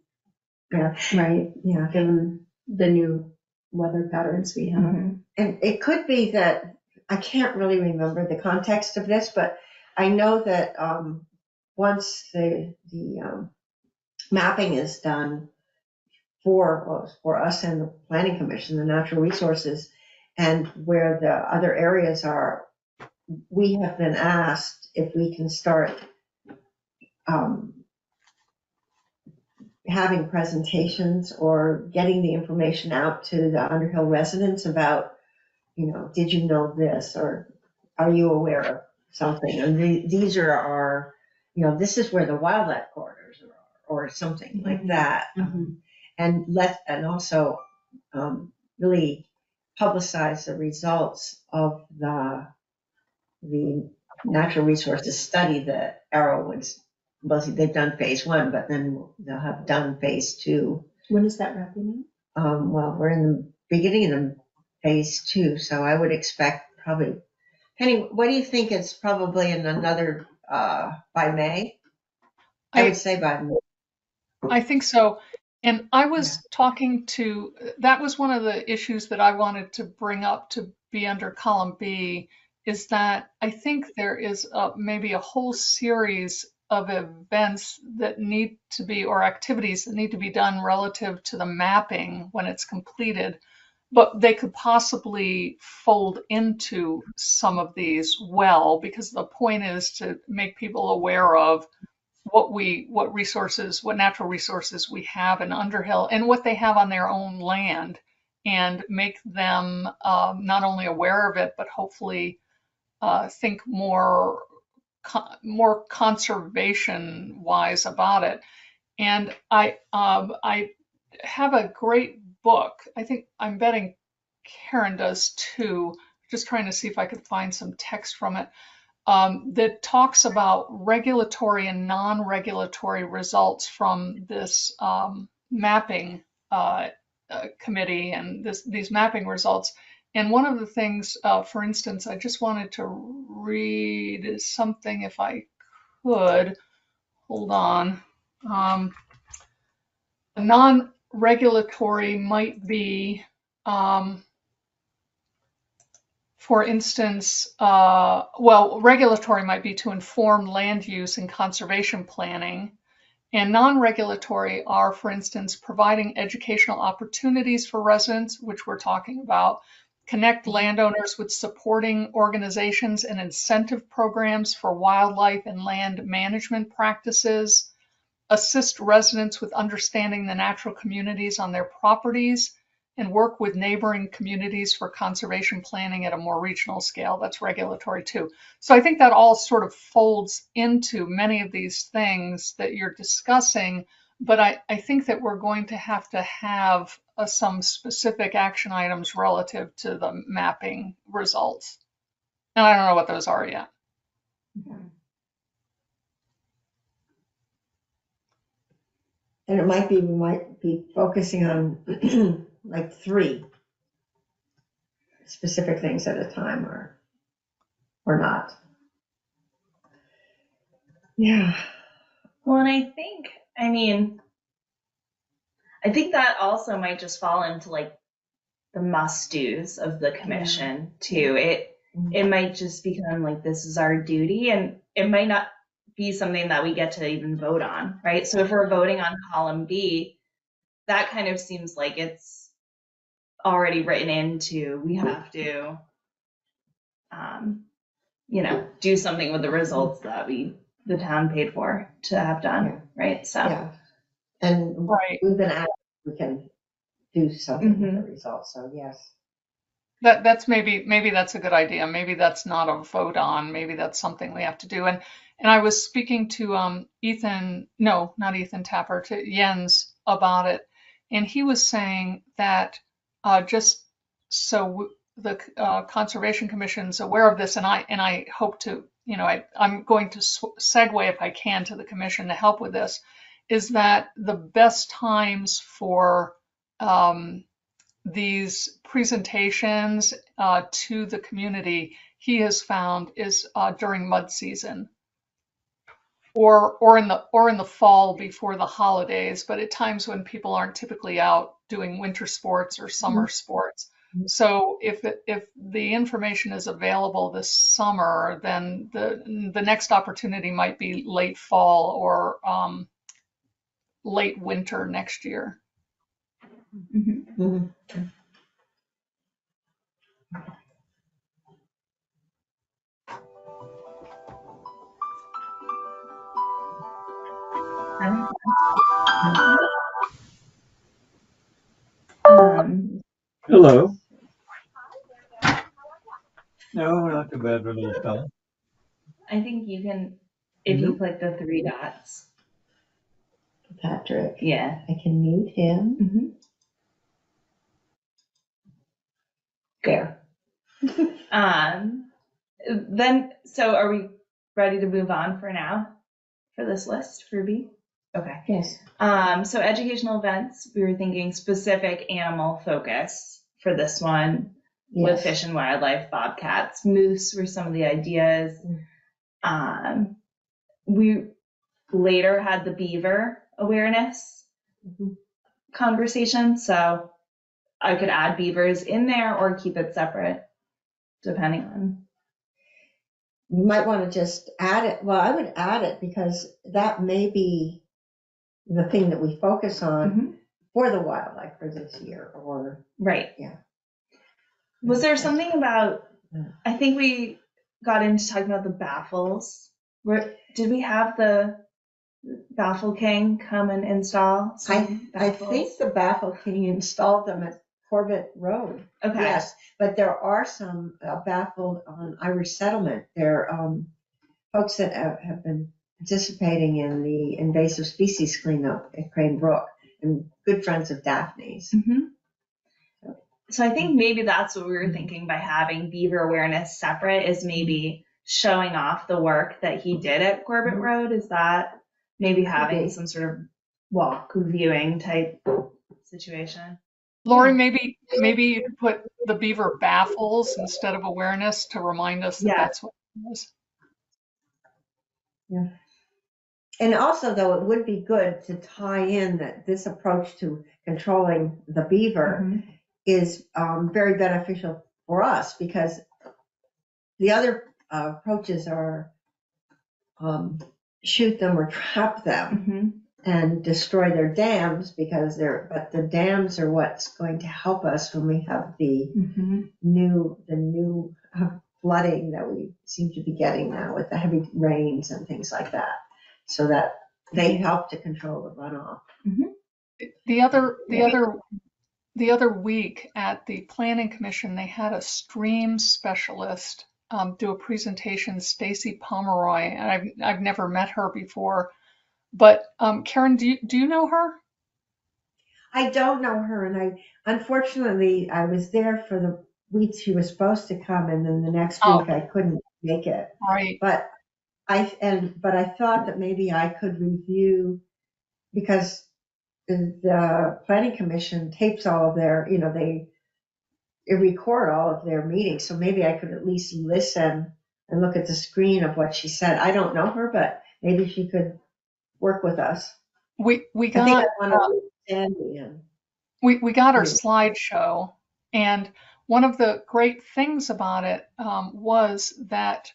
Yeah. right? Yeah. Given the new weather patterns we have. And it could be that, I can't really remember the context of this, but I know that once the mapping is done for us and the Planning Commission, the natural resources, and where the other areas are, we have been asked if we can start having presentations or getting the information out to the Underhill residents about, did you know this, or are you aware of something? And these are our, this is where the wildlife corridors are, or something like that. And also really publicize the results of the natural resources study that Arrow was, well, they've done phase 1, but then they'll have done phase 2. When is that wrapping up? Well, we're in the beginning of phase 2, so I would expect probably, Penny, what do you think is probably in another, by May? I would say by May. I think so. And I was talking to, that was one of the issues that I wanted to bring up to be under column B, is that I think there is maybe a whole series of events that need to be, or activities that need to be done relative to the mapping when it's completed, but they could possibly fold into some of these well, because the point is to make people aware of what natural resources we have in Underhill and what they have on their own land, and make them not only aware of it, but hopefully think more conservation wise about it. And I have a great book. I think I'm betting Karen does too. Just trying to see if I could find some text from it. That talks about regulatory and non-regulatory results from this mapping committee and these mapping results. And one of the things, for instance, I just wanted to read something if I could. Hold on. Non-regulatory might be, for instance, regulatory might be to inform land use and conservation planning. And non-regulatory are, for instance, providing educational opportunities for residents, which we're talking about, connect landowners with supporting organizations and incentive programs for wildlife and land management practices, assist residents with understanding the natural communities on their properties, and work with neighboring communities for conservation planning at a more regional scale. That's regulatory too. So I think that all sort of folds into many of these things that you're discussing, but I think that we're going to have some specific action items relative to the mapping results. And I don't know what those are yet. And we might be focusing on like 3 specific things at a time, or not. Yeah. Well, and I think that also might just fall into like the must-dos of the commission too. It might just become like, this is our duty, and it might not be something that we get to even vote on, right? So if we're voting on column B, that kind of seems like it's already written into, we have to, do something with the results that the town paid for to have done, right? So Yeah. And Right. we've been asked if we can do something with the results, so yes. That's maybe that's a good idea. Maybe that's not a vote on. Maybe that's something we have to do. And I was speaking to not Ethan Tapper, to Jens about it, and he was saying that just so the Conservation Commission's aware of this, and I hope to, I'm going to segue if I can to the commission to help with this, is that the best times for these presentations to the community, he has found, is during mud season, or in the fall before the holidays, but at times when people aren't typically out doing winter sports or summer sports. So if the information is available this summer, then the next opportunity might be late fall or late winter next year. Hello. No, not too bad for a little fella. I think you can, if you click the 3 dots. Patrick. Yeah. I can mute him. There. Then, so are we ready to move on for now for this list for B? Okay. Yes. So educational events, we were thinking specific animal focus for this one, with fish and wildlife, bobcats, moose were some of the ideas. We later had the beaver awareness conversation, so I could add beavers in there or keep it separate, depending on. You might want to just add it. Well, I would add it because that may be the thing that we focus on for the wildlife for this year, or right. Yeah. Was there something about? I think we got into talking about the baffles. Did we have the Baffle King come and install? I think the Baffle King installed them at Corbett Road. Okay. Yes, but there are some baffled on Irish Settlement. They're folks that have been participating in the invasive species cleanup at Crane Brook and good friends of Daphne's. So I think maybe that's what we were thinking by having beaver awareness separate, is maybe showing off the work that he did at Corbett Road. Is that maybe having some sort of walk viewing type situation? Lori, maybe you could put the beaver baffles instead of awareness to remind us that that's what it was. Yeah. And also, though, it would be good to tie in that this approach to controlling the beaver is very beneficial for us, because the other approaches are shoot them or trap them and destroy their dams, because but the dams are what's going to help us when we have the new flooding that we seem to be getting now with the heavy rains and things like that, so that they help to control the runoff. The other the other week at the Planning Commission, they had a stream specialist do a presentation, Stacy Pomeroy, and I've never met her before. But Karen, do you know her? I don't know her, and unfortunately I was there for the week she was supposed to come, and then the next Oh, week I couldn't make it. right. But I thought that maybe I could review, because the planning commission tapes all of their, they record all of their meetings, so maybe I could at least listen and look at the screen of what she said. I don't know her, but maybe she could work with us. We I think I got want to Sandy in. we got her Yeah. slideshow, and one of the great things about it was that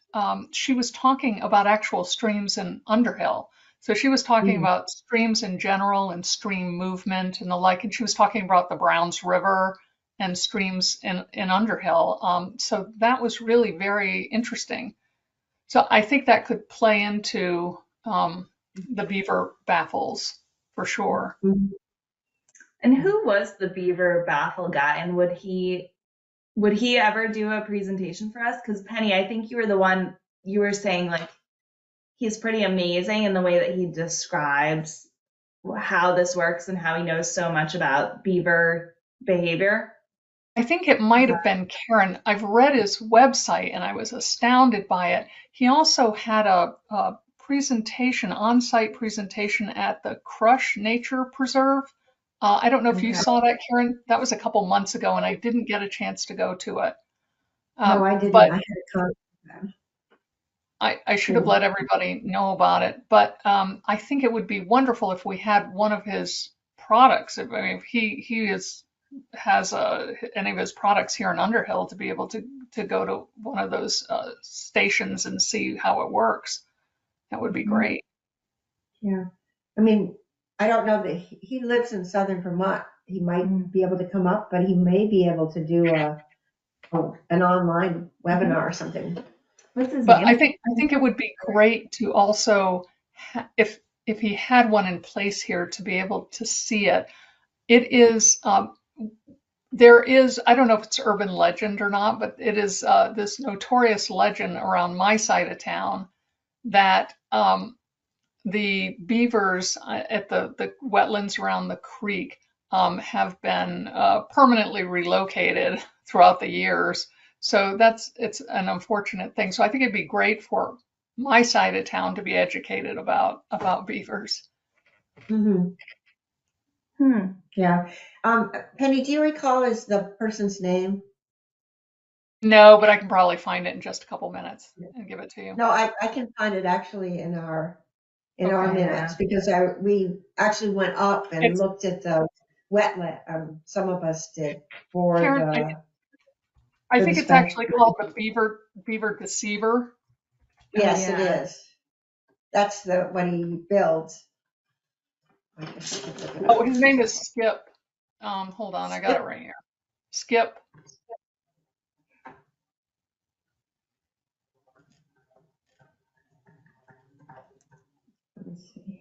she was talking about actual streams in Underhill. So she was talking Mm. about streams in general and stream movement and the like, and she was talking about the Browns River and streams in Underhill. So that was really very interesting. So I think that could play into the beaver baffles for sure. Mhm. And who was the beaver baffle guy, and would he ever do a presentation for us? Because Penny, I think you were the one, you were saying like he's pretty amazing in the way that he describes how this works and how he knows so much about beaver behavior. I think it might have been Karen. I've read his website and I was astounded by it. He also had a presentation, on-site presentation at the Crush Nature Preserve. I don't know if you Okay. saw that, Karen. That was a couple months ago and I didn't get a chance to go to it. No, I didn't. But I had a contact them. I should have let everybody know about it. But I think it would be wonderful if we had one of his products. I mean, if he has any of his products here in Underhill, to be able to go to one of those stations and see how it works. That would be Mhm. great. Yeah. I mean, I don't know that he lives in southern Vermont. He might be able to come up, but he may be able to do an online webinar or something. What's his But name? I think it would be great to also, if he had one in place here, to be able to see it. It is there is, I don't know if it's urban legend or not, but it is this notorious legend around my side of town that the beavers at the wetlands around the creek have been permanently relocated throughout the years. So it's an unfortunate thing. So I think it'd be great for my side of town to be educated about beavers. Hmm. Yeah. Penny, do you recall the person's name? No, but I can probably find it in just a couple minutes and give it to you. No, I can find it actually in our Okay. minutes, because we actually went up and It's looked at the wetland. Some of us did for Karen, I the think it's special. actually called the beaver deceiver. Yes, it yeah. is. That's what he builds. I guess I could look it Oh, up. his name is Skip. Hold on, I got it right here. Skip. Let me see here.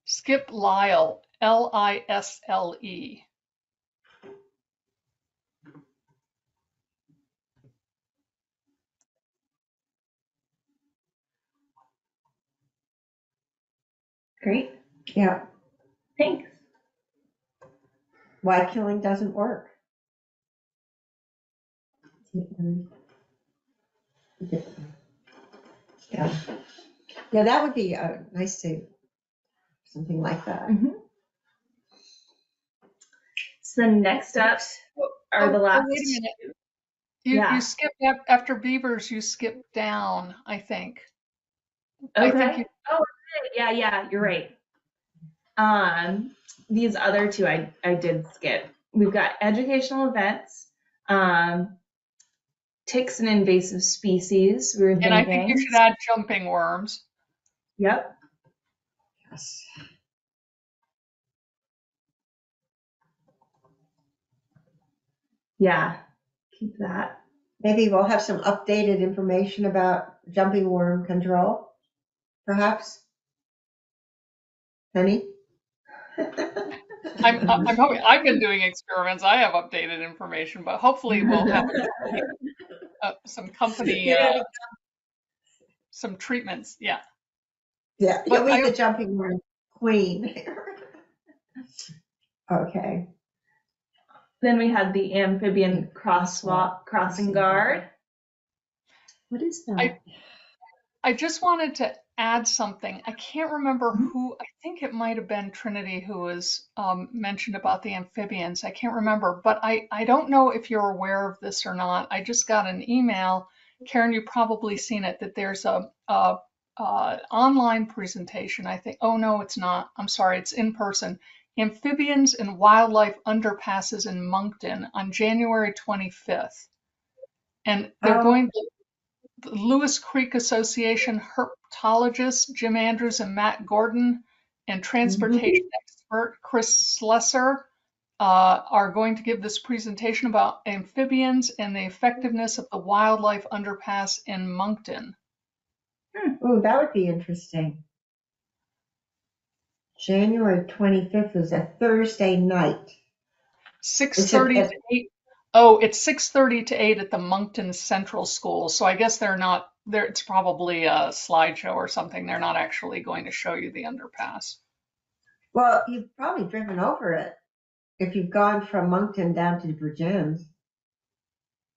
Skip Lyle, Lisle. Great. Yeah. Thanks. Why killing doesn't work. Yeah. Yeah, that would be nice to something like that. So next up are the last. Wait a minute. Yeah. You skipped after beavers. You skipped down, I think. Okay. I think you, Oh, yeah, you're right. These other two I did skip. We've got educational events, ticks and invasive species. We were and I think you thinking. should add jumping worms. Yep. Yes. Yeah. Keep that. Maybe we'll have some updated information about jumping worm control, perhaps. Penny? I'm hoping, I've been doing experiments. I have updated information, but hopefully we'll have some company, some treatments. Yeah. Yeah, you'll But be the jumping room queen. Okay. Then we had the amphibian crosswalk crossing guard. What is that? I just wanted to add something. I can't remember who, I think it might have been Trinity who was mentioned about the amphibians. I can't remember, but I don't know if you're aware of this or not. I just got an email. Karen, you've probably seen it, that there's a online presentation, I think. Oh, no, it's not. I'm sorry, it's in person. Amphibians and Wildlife Underpasses in Moncton on January 25th. And they're going to the Lewis Creek Association herpetologist Jim Andrews and Matt Gordon and transportation expert Chris Slesser are going to give this presentation about amphibians and the effectiveness of the wildlife underpass in Moncton. Oh, that would be interesting. January 25th is a Thursday night. 6:30 to 8. Oh, it's 6:30 to 8 at the Moncton Central School. So I guess they're not there. It's probably a slideshow or something. They're not actually going to show you the underpass. Well, you've probably driven over it if you've gone from Moncton down to Virgins.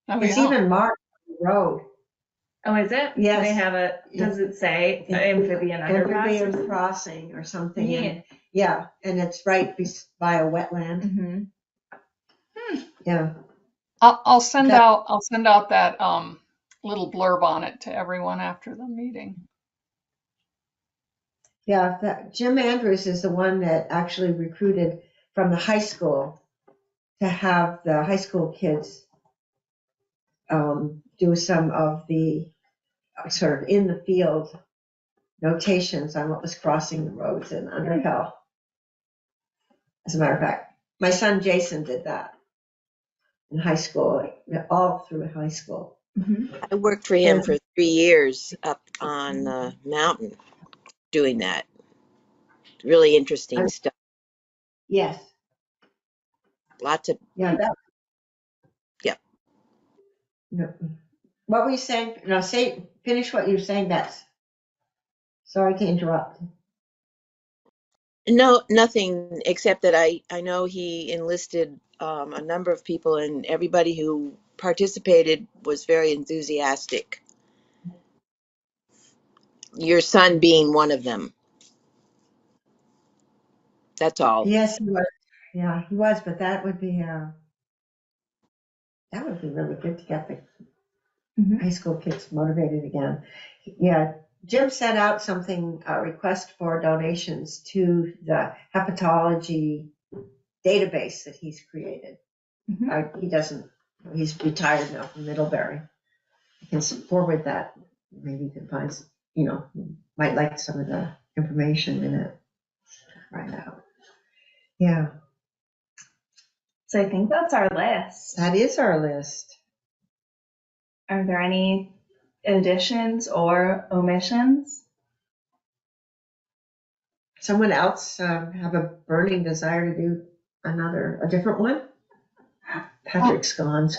Oh, It's yeah. even marked on the road. Oh, is it? Yes. They have a, does it say amphibian underpass? Amphibian crossing or something. Yeah. And, yeah, and it's right by a wetland. Mm-hmm. Yeah. I'll send out that little blurb on it to everyone after the meeting. Yeah, Jim Andrews is the one that actually recruited from the high school to have the high school kids do some of the sort of in the field notations on what was crossing the roads in Underhill. As a matter of fact, my son Jason did that in high school, all through high school. Mm-hmm. I worked for him for 3 years up on the mountain doing that. Really interesting stuff. Yes. Lots of, Yeah. yeah. No. What were you saying? No, finish what you were saying, Beth. Sorry to interrupt. No, nothing except that I know he enlisted a number of people, and everybody who participated was very enthusiastic. Your son being one of them. That's all. Yes, he was. Yeah, he was, but that would be really good to get the high school kids motivated again. Yeah, Jim sent out something, a request for donations to the hepatology database that he's created. He's retired now from Middlebury. I can forward that. Maybe you can find, might like some of the information in it right out. Yeah. So I think that's our list. That is our list. Are there any additions or omissions? Someone else have a burning desire to do a different one? Patrick's gone.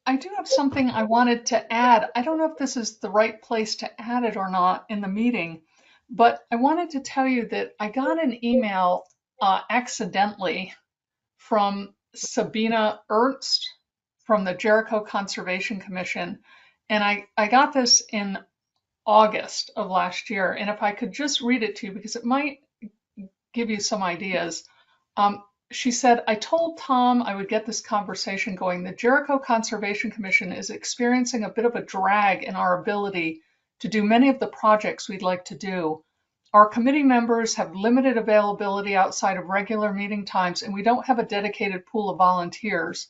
I do have something I wanted to add. I don't know if this is the right place to add it or not in the meeting, but I wanted to tell you that I got an email accidentally from Sabina Ernst from the Jericho Conservation Commission. And I got this in August of last year. And if I could just read it to you, because it might give you some ideas. She said, I told Tom I would get this conversation going. The Jericho Conservation Commission is experiencing a bit of a drag in our ability to do many of the projects we'd like to do. Our committee members have limited availability outside of regular meeting times, and we don't have a dedicated pool of volunteers.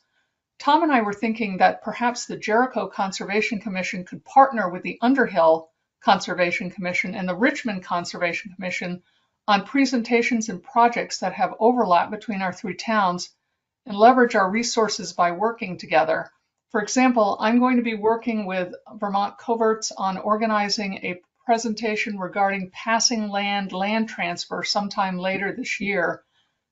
Tom and I were thinking that perhaps the Jericho Conservation Commission could partner with the Underhill Conservation Commission and the Richmond Conservation Commission on presentations and projects that have overlap between our three towns and leverage our resources by working together. For example, I'm going to be working with Vermont Coverts on organizing a presentation regarding passing land transfer sometime later this year.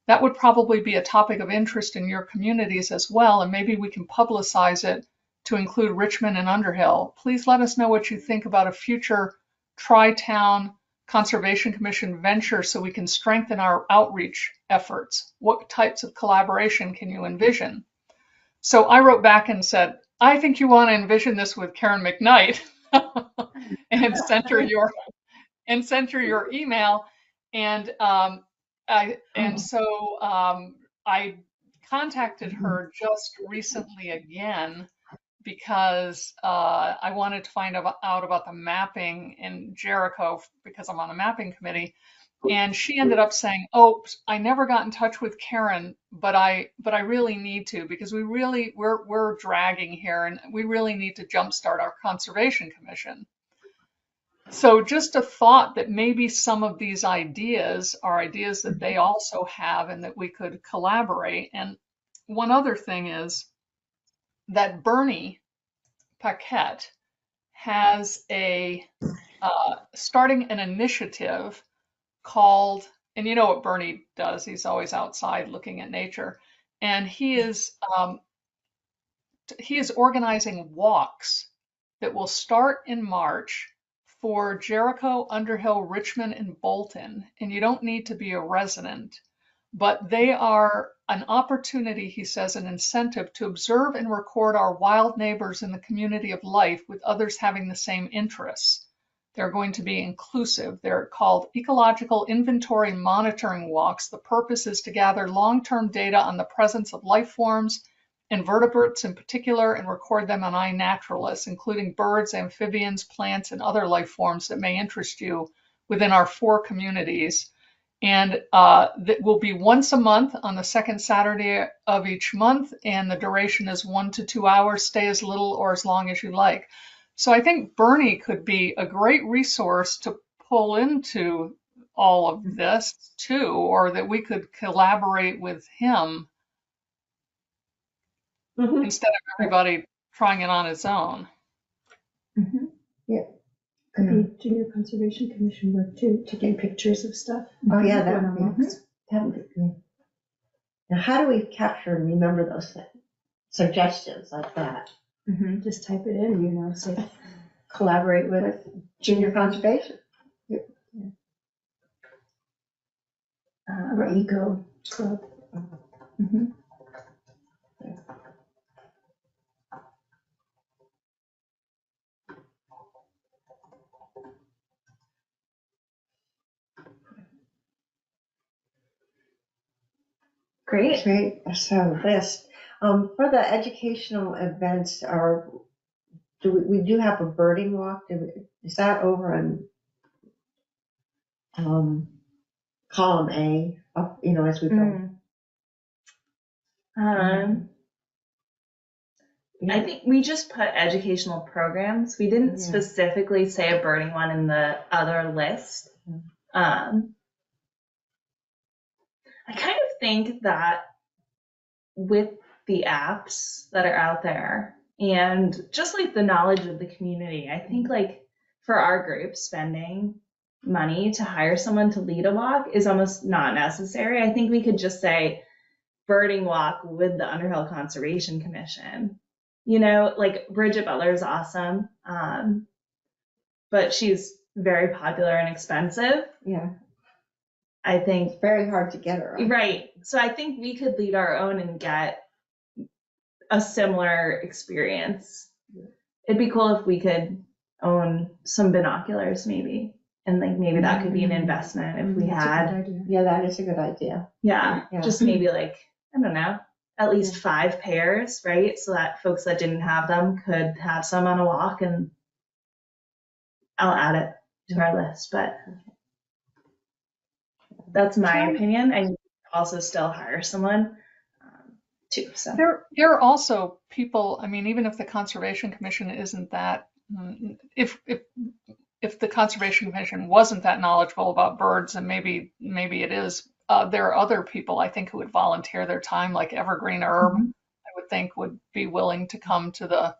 That would probably be a topic of interest in your communities as well, and maybe we can publicize it to include Richmond and Underhill. Please let us know what you think about a future Tri-Town Conservation Commission venture so we can strengthen our outreach efforts. What types of collaboration can you envision? So I wrote back and said, I think you want to envision this with Karen McKnight and sent her your email. And I contacted her just recently again because I wanted to find out about the mapping in Jericho because I'm on a mapping committee. And she ended up saying, "Oh, I never got in touch with Karen, but I really need to because we're dragging here and we really need to jumpstart our conservation commission." So just a thought that maybe some of these ideas are ideas that they also have and that we could collaborate. And one other thing is that Bernie Paquette has starting an initiative called, and you know what Bernie does, he's always outside looking at nature, and he is organizing walks that will start in March for Jericho, Underhill, Richmond, and Bolton. And you don't need to be a resident, but they are an opportunity, he says, an incentive to observe and record our wild neighbors in the community of life with others having the same interests. They're going to be inclusive. They're called ecological inventory monitoring walks. The purpose is to gather long-term data on the presence of life forms, invertebrates in particular, and record them on iNaturalist, including birds, amphibians, plants, and other life forms that may interest you within our 4 communities. And that will be once a month on the second Saturday of each month, and the duration is 1 to 2 hours. Stay as little or as long as you like. So I think Bernie could be a great resource to pull into all of this too, or that we could collaborate with him instead of everybody trying it on its own. Yeah. Could be Junior Conservation Commission work too, to get pictures of stuff. Oh, yeah, Going that on would be, walks. that would be good. Now, how do we capture and remember those things? Suggestions like that. Just type it in, say collaborate with Junior conservation. or Eco Club. Great. Great, so list. For the educational events, we do have a birding walk? Is that over on column A, up, as we go? I think we just put educational programs. We didn't specifically say a birding one in the other list. I kind of think that with the apps that are out there and just like the knowledge of the community, I think like for our group, spending money to hire someone to lead a walk is almost not necessary. I think we could just say birding walk with the Underhill Conservation Commission. Like Bridget Butler is awesome, but she's very popular and expensive. Yeah. I think It's very hard to get her. right. So I think we could lead our own and get a similar experience. It'd be cool if we could own some binoculars maybe. And like maybe that could be an investment if we That's a had. good idea. Yeah, that is a good idea. Yeah, Yeah. just maybe like, I don't know, at least 5 pairs, right? So that folks that didn't have them could have some on a walk, and I'll add it to our list, but that's my opinion. And also still hire someone too. So There are also people, I mean, even if the Conservation Commission isn't that, if the Conservation Commission wasn't that knowledgeable about birds, and maybe it is, there are other people I think who would volunteer their time, like Evergreen Herb, I would think would be willing to come to the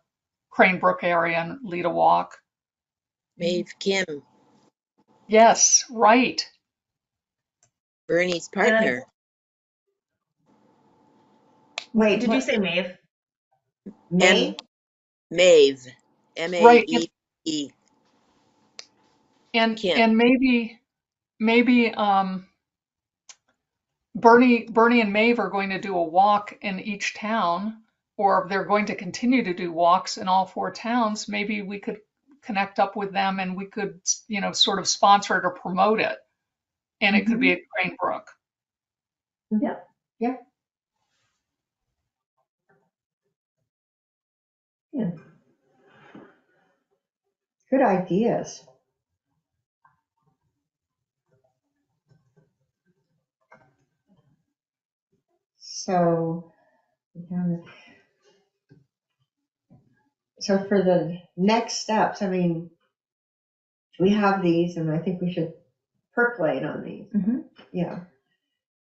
Crane Brook area and lead a walk. Maeve Kim. Yes, right. Bernie's And partner. Wait, did you what, say Maeve? May? Maeve. Right. Maeve. And Kim. and maybe Bernie and Maeve are going to do a walk in each town, or they're going to continue to do walks in all 4 towns. Maybe we could connect up with them and we could, sort of sponsor it or promote it. And it could be at Cranebrook. Yep. Yeah. Good ideas. So, so for the next steps, I mean, we have these, and I think we should percolate on these. Yeah.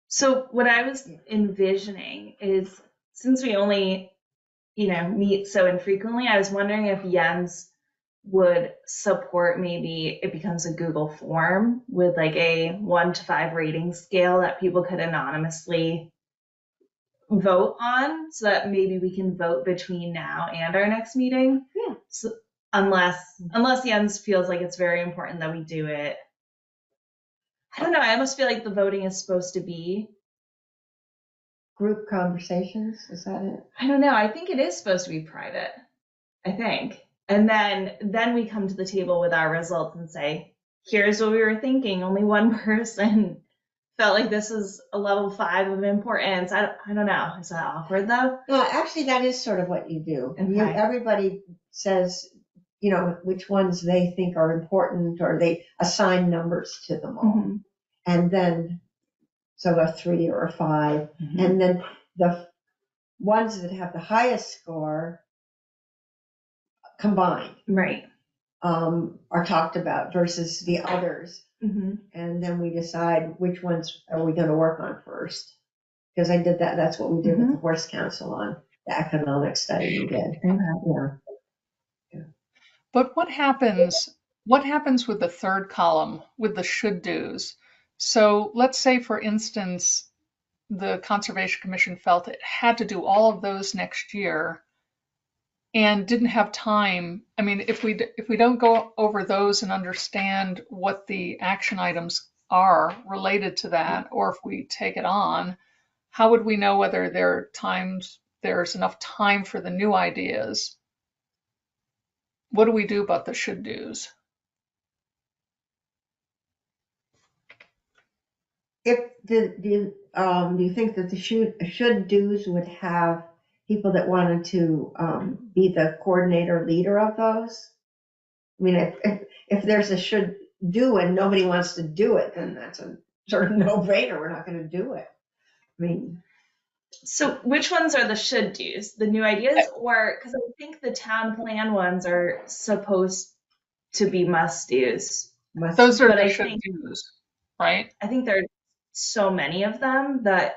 So what I was envisioning is, since we only, meet so infrequently, I was wondering if Jens would support, maybe it becomes a Google form with like a 1 to 5 rating scale that people could anonymously vote on, so that maybe we can vote between now and our next meeting. Yeah. So unless Jens feels like it's very important that we do it. I don't know. I almost feel like the voting is supposed to be, Group conversations, is that it? I don't know. I think it is supposed to be private. I think. And then we come to the table with our results and say, here's what we were thinking. Only one person felt like this is a level 5 of importance. I don't know. Is that awkward though? No, actually, that is sort of what you do. Okay. Everybody says, which ones they think are important, or they assign numbers to them all. And then, so a 3 or a 5. And then the ones that have the highest score combined. Right. Are talked about versus the others. And then we decide which ones are we going to work on first. Because I did that. That's what we did with the Horse Council on the economic study we did. Yeah. But what happens with the third column, with the should do's? So let's say, for instance, the Conservation Commission felt it had to do all of those next year and didn't have time. I mean, if we don't go over those and understand what the action items are related to that, or if we take it on, how would we know whether there's enough time for the new ideas? What do we do about the should do's? If do you think that the should do's would have people that wanted to be the coordinator leader of those? I mean, if there's a should do and nobody wants to do it, then that's a sort of no-brainer. We're not going to do it. I mean, So which ones are the should do's? The new ideas, or because I think the town plan ones are supposed to be must do's. Those are But the I should think do's, right? I think there are so many of them that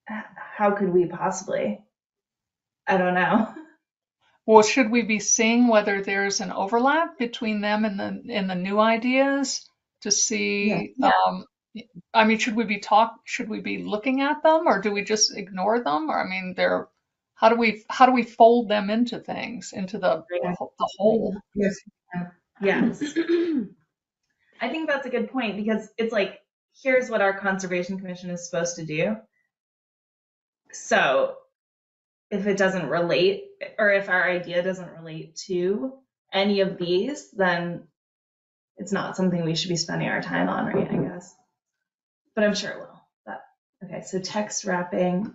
how could we possibly? I don't know. Well, should we be seeing whether there's an overlap between them and the new ideas to see? Yeah. I mean, should we be looking at them, or do we just ignore them? Or I mean, how do we fold them into things, into the whole? Yes. Yes. I think that's a good point, because it's like, here's what our Conservation Commission is supposed to do. So if it doesn't relate, or if our idea doesn't relate to any of these, then it's not something we should be spending our time on, right? I guess. But I'm sure it will. But okay, so text wrapping.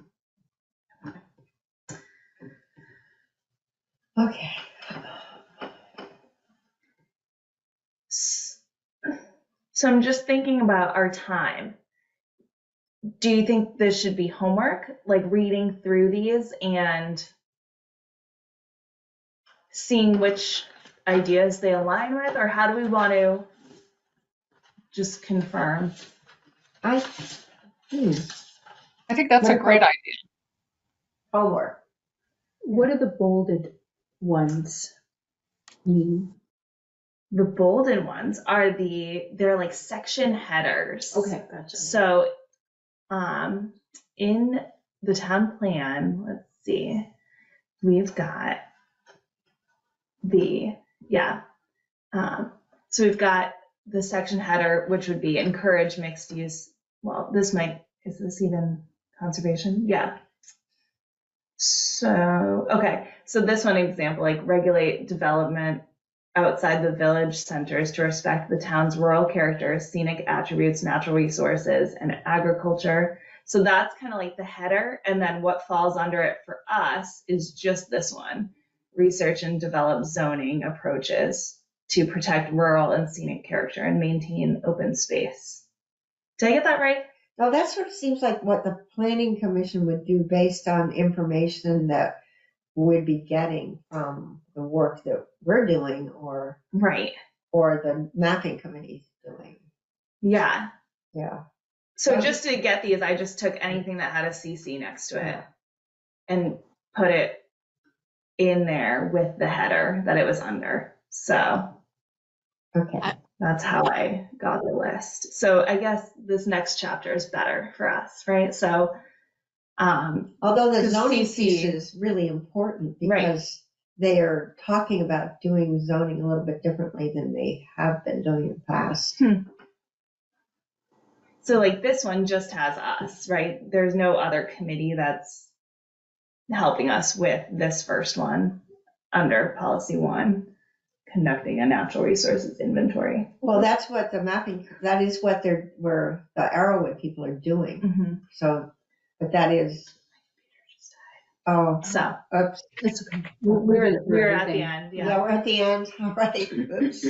Okay. So I'm just thinking about our time. Do you think this should be homework, like reading through these and seeing which ideas they align with, or how do we want to just confirm? I think that's a great idea. Homework. What do the bolded ones mean? The bolden ones are they're like section headers. Okay, gotcha. So, in the town plan, let's see, we've got so we've got the section header, which would be encourage mixed use. Well, is this even conservation? Yeah. So, okay. So this one example, like regulate development outside the village centers to respect the town's rural characters, scenic attributes, natural resources, and agriculture. So that's kind of like the header. And then what falls under it for us is just this one, research and develop zoning approaches to protect rural and scenic character and maintain open space. Did I get that right? Now, that sort of seems like what the planning commission would do based on information that we'd be getting from the work that we're doing or Right. or the mapping committee's doing. Yeah. Yeah. So just to get these, I just took anything that had a CC next to it and put it in there with the header that it was under. So Okay. that's how I got the list. So I guess this next chapter is better for us, right? So, Although the 'cause zoning CC piece is really important Right. because they are talking about doing zoning a little bit differently than they have been doing in the past. So like this one just has us, right? There's no other committee that's helping us with this first one under policy 1, conducting a natural resources inventory. Well, that's what that is what where the Arrowwood people are doing. Mm-hmm. So, but that is, So oops. That's okay. we're at the everything. end. Yeah, Yeah. we're at the end. All right. Oops.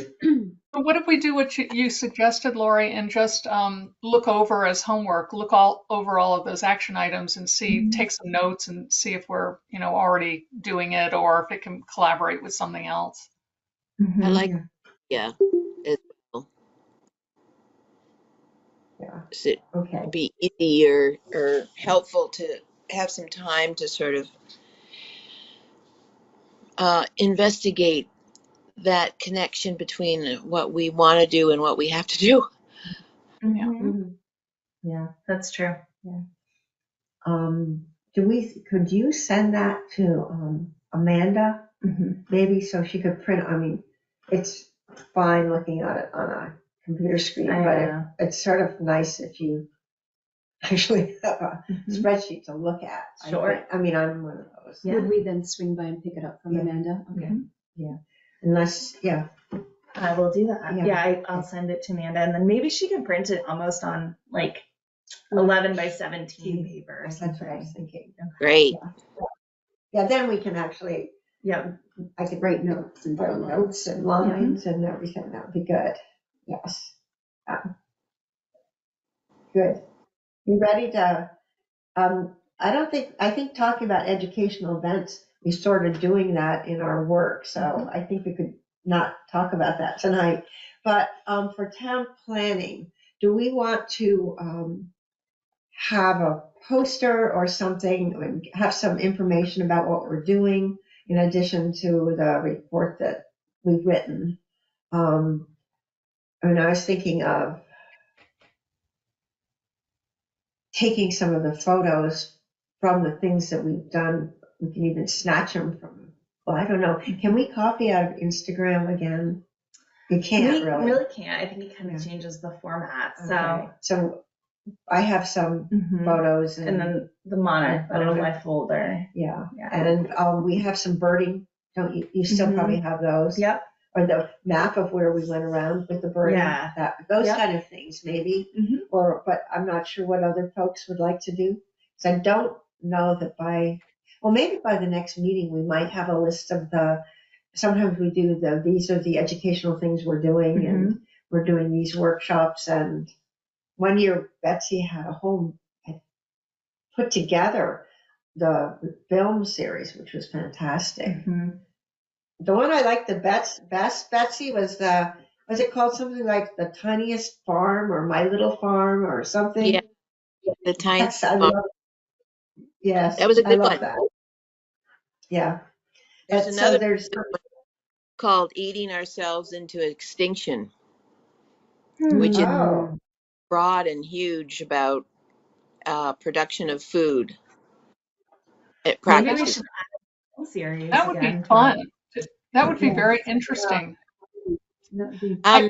What if we do what you suggested, Lori, and just look over as homework, look over all of those action items and see, take some notes and see if we're, already doing it or if it can collaborate with something else. I like, Yeah. as well. Yeah. So Okay. it'd be easy or helpful to have some time to sort of investigate that connection between what we want to do and what we have to do. Mhm. Yeah. That's true. Could you send that to Amanda? Mm-hmm. Maybe so she could print. I mean, it's fine looking at it on a computer screen, I but know. it's sort of nice if you actually have a spreadsheet to look at. Sure. I mean, I'm one of those. Yeah. Would we then swing by and pick it up from Yeah. Amanda? Okay. Unless, I will do that. Yeah. Yeah, I'll send it to Amanda, and then maybe she can print it almost on like 11 by 17 paper or that's what I something. was thinking. Great. Yeah, then we can actually, Yeah. I could Write notes and write download. notes and lines and everything. That would be good. Yes. Good. You ready to, I think talking about educational events, we started doing that in our work. So I think we could not talk about that tonight. But for town planning, do we want to have a poster or something and have some information about what we're doing in addition to the report that we've written? I was thinking of taking some of the photos from the things that we've done. We can even snatch them from, well, I don't know. Can we copy out of Instagram again? You can't We really. really can't. I think it kind of changes the format. Okay. So I have some Mhm. photos and then the monarch Yeah. in my folder. yeah. Yeah. And we have some birding. Don't you? You still Mhm. probably have those. Yep. Or the map of where we went around with the birding. Yeah. Those Yep. kind of things maybe. Mhm. But I'm not sure what other folks would like to do. So I don't know that maybe by the next meeting, we might have a list of sometimes we do these are the educational things we're doing and we're doing these workshops. And one year Betsy had put together the film series, which was fantastic. Mhm. The one I liked the best, Betsy, was it called something like The Tiniest Farm or My Little Farm or something? Yeah. The tiny. Yes, I love it. Yes, That was a I good love one. that. Yeah. There's But another. so there's called Eating Ourselves into Extinction, Hmm. which is Oh, broad and huge about production of food Maybe we practices. should add a series That would be again to fun. it. That would be yeah. very interesting. That would be. Um,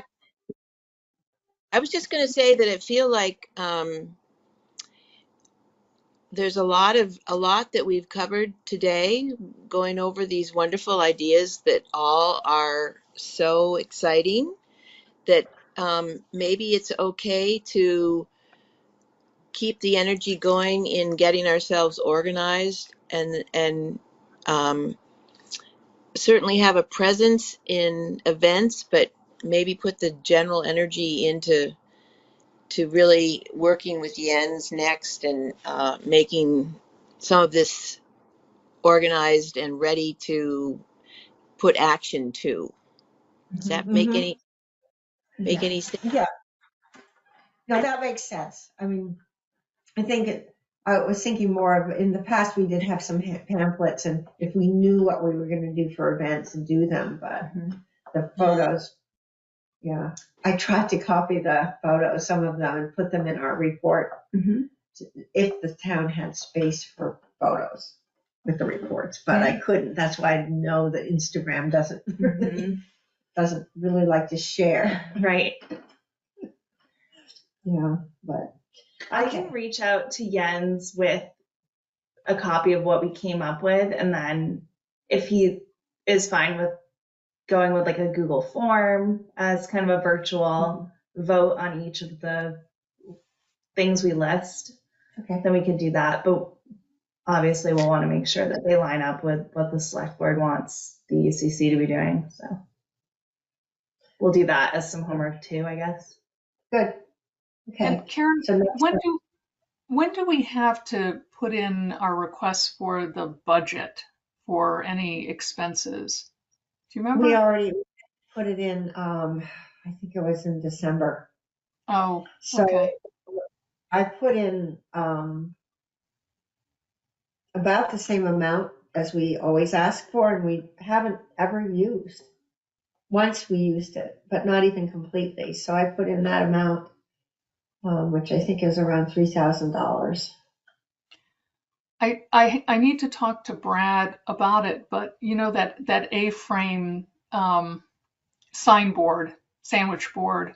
I was just going to say that I feel like there's a lot that we've covered today, going over these wonderful ideas that all are so exciting that maybe it's okay to keep the energy going in getting ourselves organized and certainly have a presence in events, but maybe put the general energy into really working with Jens next and making some of this organized and ready to put action to. Does that make Mhm. any sense? Yeah, no, that makes sense. I mean, I think I was thinking more of, in the past, we did have some pamphlets, and if we knew what we were going to do for events and do them, but the photos, yeah. I tried to copy the photos, some of them, and put them in our report Mhm. if the town had space for photos with the reports, but I couldn't. That's why I know that Instagram doesn't really like to share. Right. Yeah, but I okay. can reach out to Jens with a copy of what we came up with, and then if he is fine with going with like a Google form as kind of a virtual vote on each of the things we list, Okay. then we could do that. But obviously we'll want to make sure that they line up with what the select board wants the UCC to be doing. So we'll do that as some homework too, I guess. Good. Okay. And Karen, So next when do we have to put in our requests for the budget for any expenses? Do you remember? we already put it in, I think it was in December. Oh, So okay. I put in about the same amount as we always ask for, and we haven't ever used. Once we used it, but not even completely. So I put in that amount, which I think is around $3,000. I need to talk to Brad about it, but you know that A-frame signboard, sandwich board,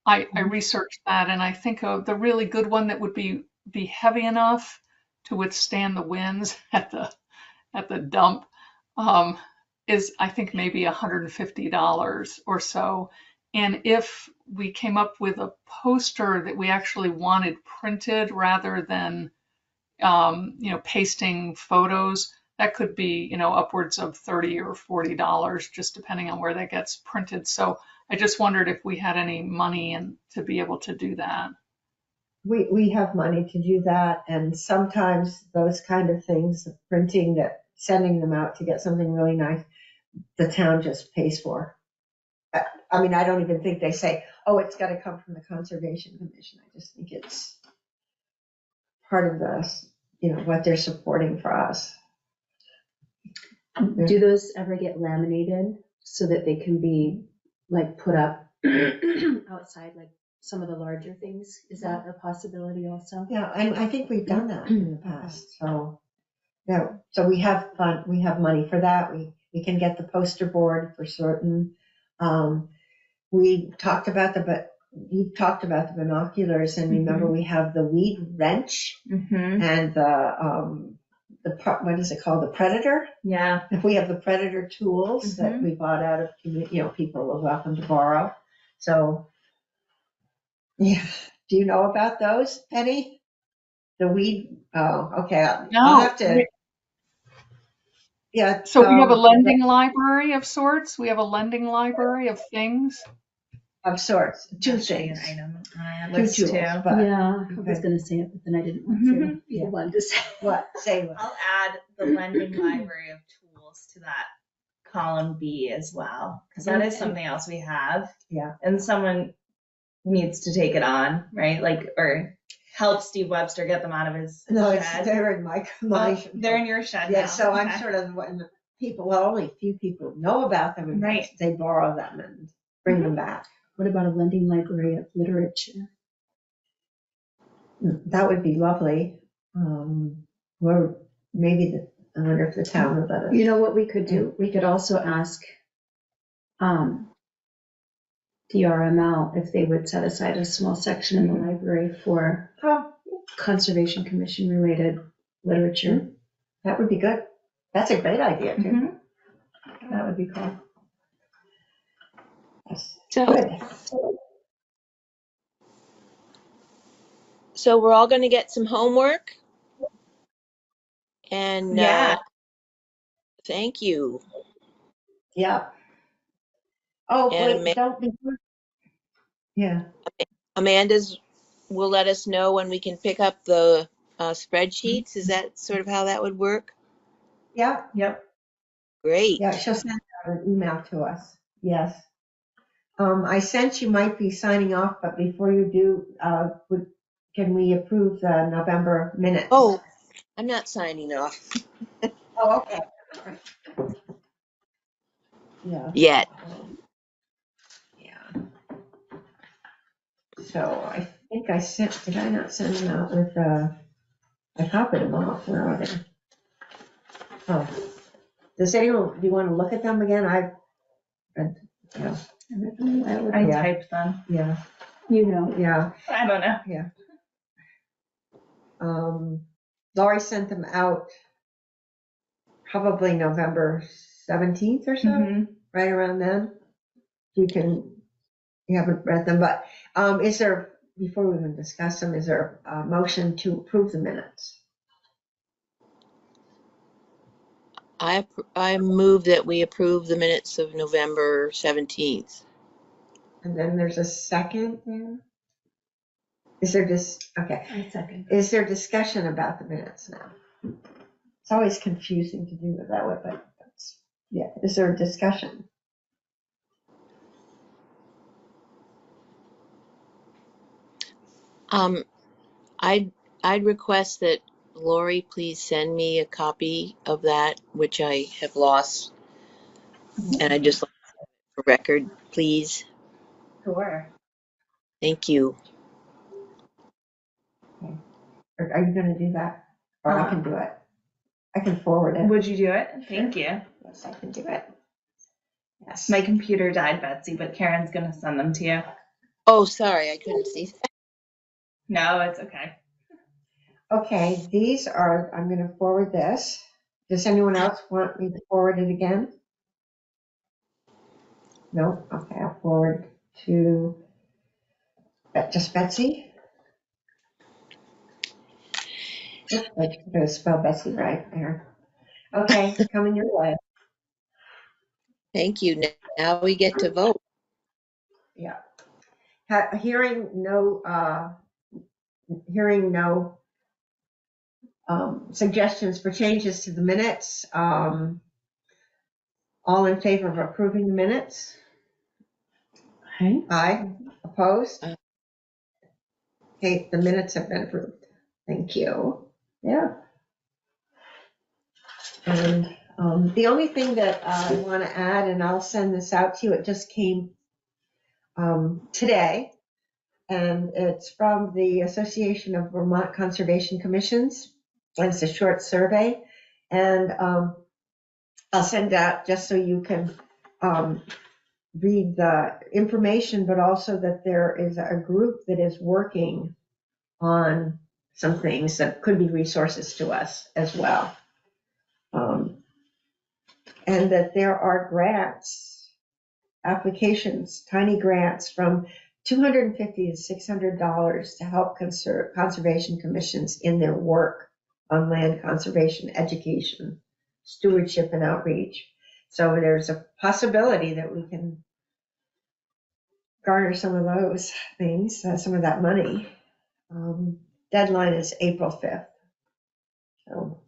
I researched that, and I think the really good one that would be heavy enough to withstand the winds at the dump is, I think, maybe $150 or so. And if we came up with a poster that we actually wanted printed rather than pasting photos, that could be, upwards of $30 or $40, just depending on where that gets printed. So I just wondered if we had any money and to be able to do that. We have money to do that, and sometimes those kind of things, printing, that sending them out to get something really nice, the town just pays for. I mean, I don't even think they say, oh, it's got to come from the Conservation Commission. I just think it's part of the, what they're supporting for us. Do those ever get laminated so that they can be like put up outside, like some of the larger things? Is that a possibility also? Yeah, and I think we've done that in the past. So, yeah, so we have fun. We have money for that. We can get the poster board for certain. We talked about you've talked about the binoculars, and remember we have the weed wrench and the what is it called? The Predator. Yeah. We have the Predator tools that we bought out of people are welcome to borrow. So, yeah. Do you know about those, Penny? The weed. Oh, okay. I'll have to. Yeah. So we have a lending library of sorts. We have a lending library of things. Of sorts. Two Actually, things. an item on our Two list tools. too. But, Yeah, I was going to say it, but then I didn't want to. Yeah. Wanted to say. What? Say what? I'll add the lending library of tools to that column B as well, because that is something else we have. Yeah. And someone needs to take it on, right? Like, or help Steve Webster get them out of his No, shed. they're in my They're in your shed Yeah, now. so I'm Okay. sort of in the people, well, only a few people know about them, and Right. they borrow them and bring them back. What about a lending library of literature? That would be lovely. Or maybe I wonder if the town would let us. You know what we could do? We could also ask DRML if they would set aside a small section in the library for Oh, Conservation Commission related literature. that would be good. That's a great idea, too. Mhm. That would be cool. Yes. So, Good. so we're all going to get some homework. And Yeah. thank you. Yeah. Oh, And wait, don't be. Yeah. Amanda's will let us know when we can pick up the spreadsheets. Is that sort of how that would work? Yeah. Yep. Great. Yeah. She'll send out an email to us. Yes. I sense you might be signing off, but before you do, can we approve the November minutes? Oh, I'm not signing off Oh, okay. All right. Yeah. yet. Yeah. So I think did I not send them out with, I copied them off. Where are they? Oh. Do you want to look at them again? Yeah. I Yeah. typed them. Yeah. You know. Yeah. I don't know. Yeah. Laurie sent them out probably November 17th or so, Mhm. right around then. You haven't read them, but before we even discuss them, is there a motion to approve the minutes? I move that we approve the minutes of November 17th. And then there's a second there? Okay. I second. Is there discussion about the minutes now? It's always confusing to do it that way, but yeah. Is there a discussion? I'd request that Lori please send me a copy of that, which I have lost. And I just like for record, please. Sure. Thank you. Okay. Are you going to do that? Or I can do it. I can forward it. Would you do it? Thank you. Yes, I can do it. Yes. My computer died, Betsy, but Karen's gonna send them to you. Oh, sorry, I couldn't see that. No, it's okay. Okay, I'm going to forward this. Does anyone else want me to forward it again? No? Okay, I'll forward to just Betsy. Oops, I'm going to spell Betsy right there. Okay, coming your way. Thank you. Now we get to vote. Yeah. Hearing no suggestions for changes to the minutes, all in favor of approving the minutes? Aye. Opposed? Okay, the minutes have been approved. Thank you. Yeah. And the only thing that I want to add, and I'll send this out to you, it just came today, and it's from the Association of Vermont Conservation Commissions. It's a short survey, and I'll send that just so you can read the information, but also that there is a group that is working on some things that could be resources to us as well. And that there are grants, applications, tiny grants from $250 to $600 to help conservation commissions in their work on land conservation, education, stewardship, and outreach. So there's a possibility that we can garner some of those things, some of that money. Deadline is April 5th. So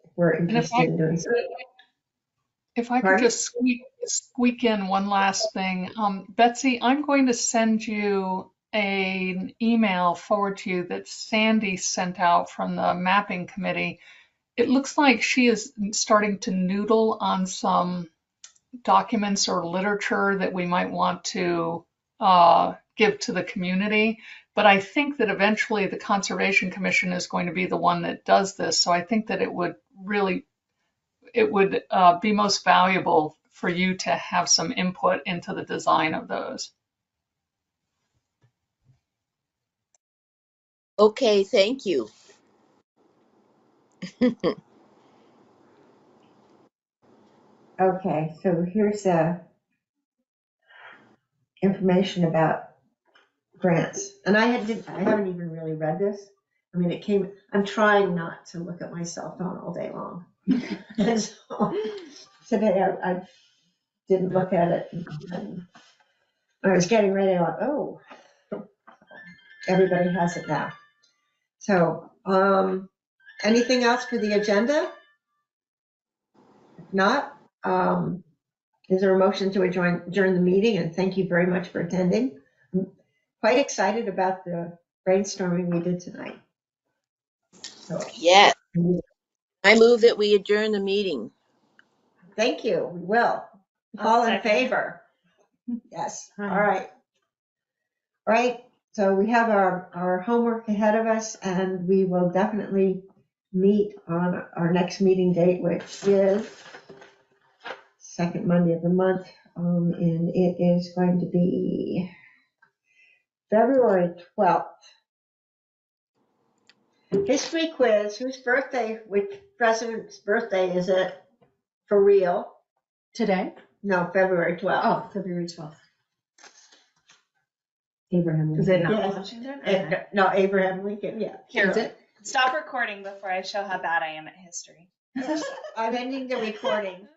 if we're interested in doing something. If I could Pardon? just squeak in one last thing. Betsy, I'm going to send you an email forward to you that Sandy sent out from the mapping committee. it looks like she is starting to noodle on some documents or literature that we might want to give to the community. But I think that eventually the Conservation Commission is going to be the one that does this. So I think that it would be most valuable for you to have some input into the design of those. Okay, thank you. Okay, so here's information about grants. And I haven't even really read this. I mean, I'm trying not to look at my cell phone all day long. And so today I didn't look at it. And I was getting ready, like, oh, everybody has it now. So, anything else for the agenda? If not, is there a motion to adjourn the meeting? And thank you very much for attending. I'm quite excited about the brainstorming we did tonight. So, Yes, I move that we adjourn the meeting. thank you. We will. All in favor? Yes. All right. All right. So we have our homework ahead of us, and we will definitely meet on our next meeting date, which is second Monday of the month. And it is going to be February 12th. History quiz. Which president's birthday is it for real? Today? No, February 12th. Oh, February 12th. Abraham Is Lincoln. it not Yes. Washington? Okay. No, Abraham Lincoln, yeah. Here, Is it? stop recording before I show how bad I am at history. I'm ending the recording.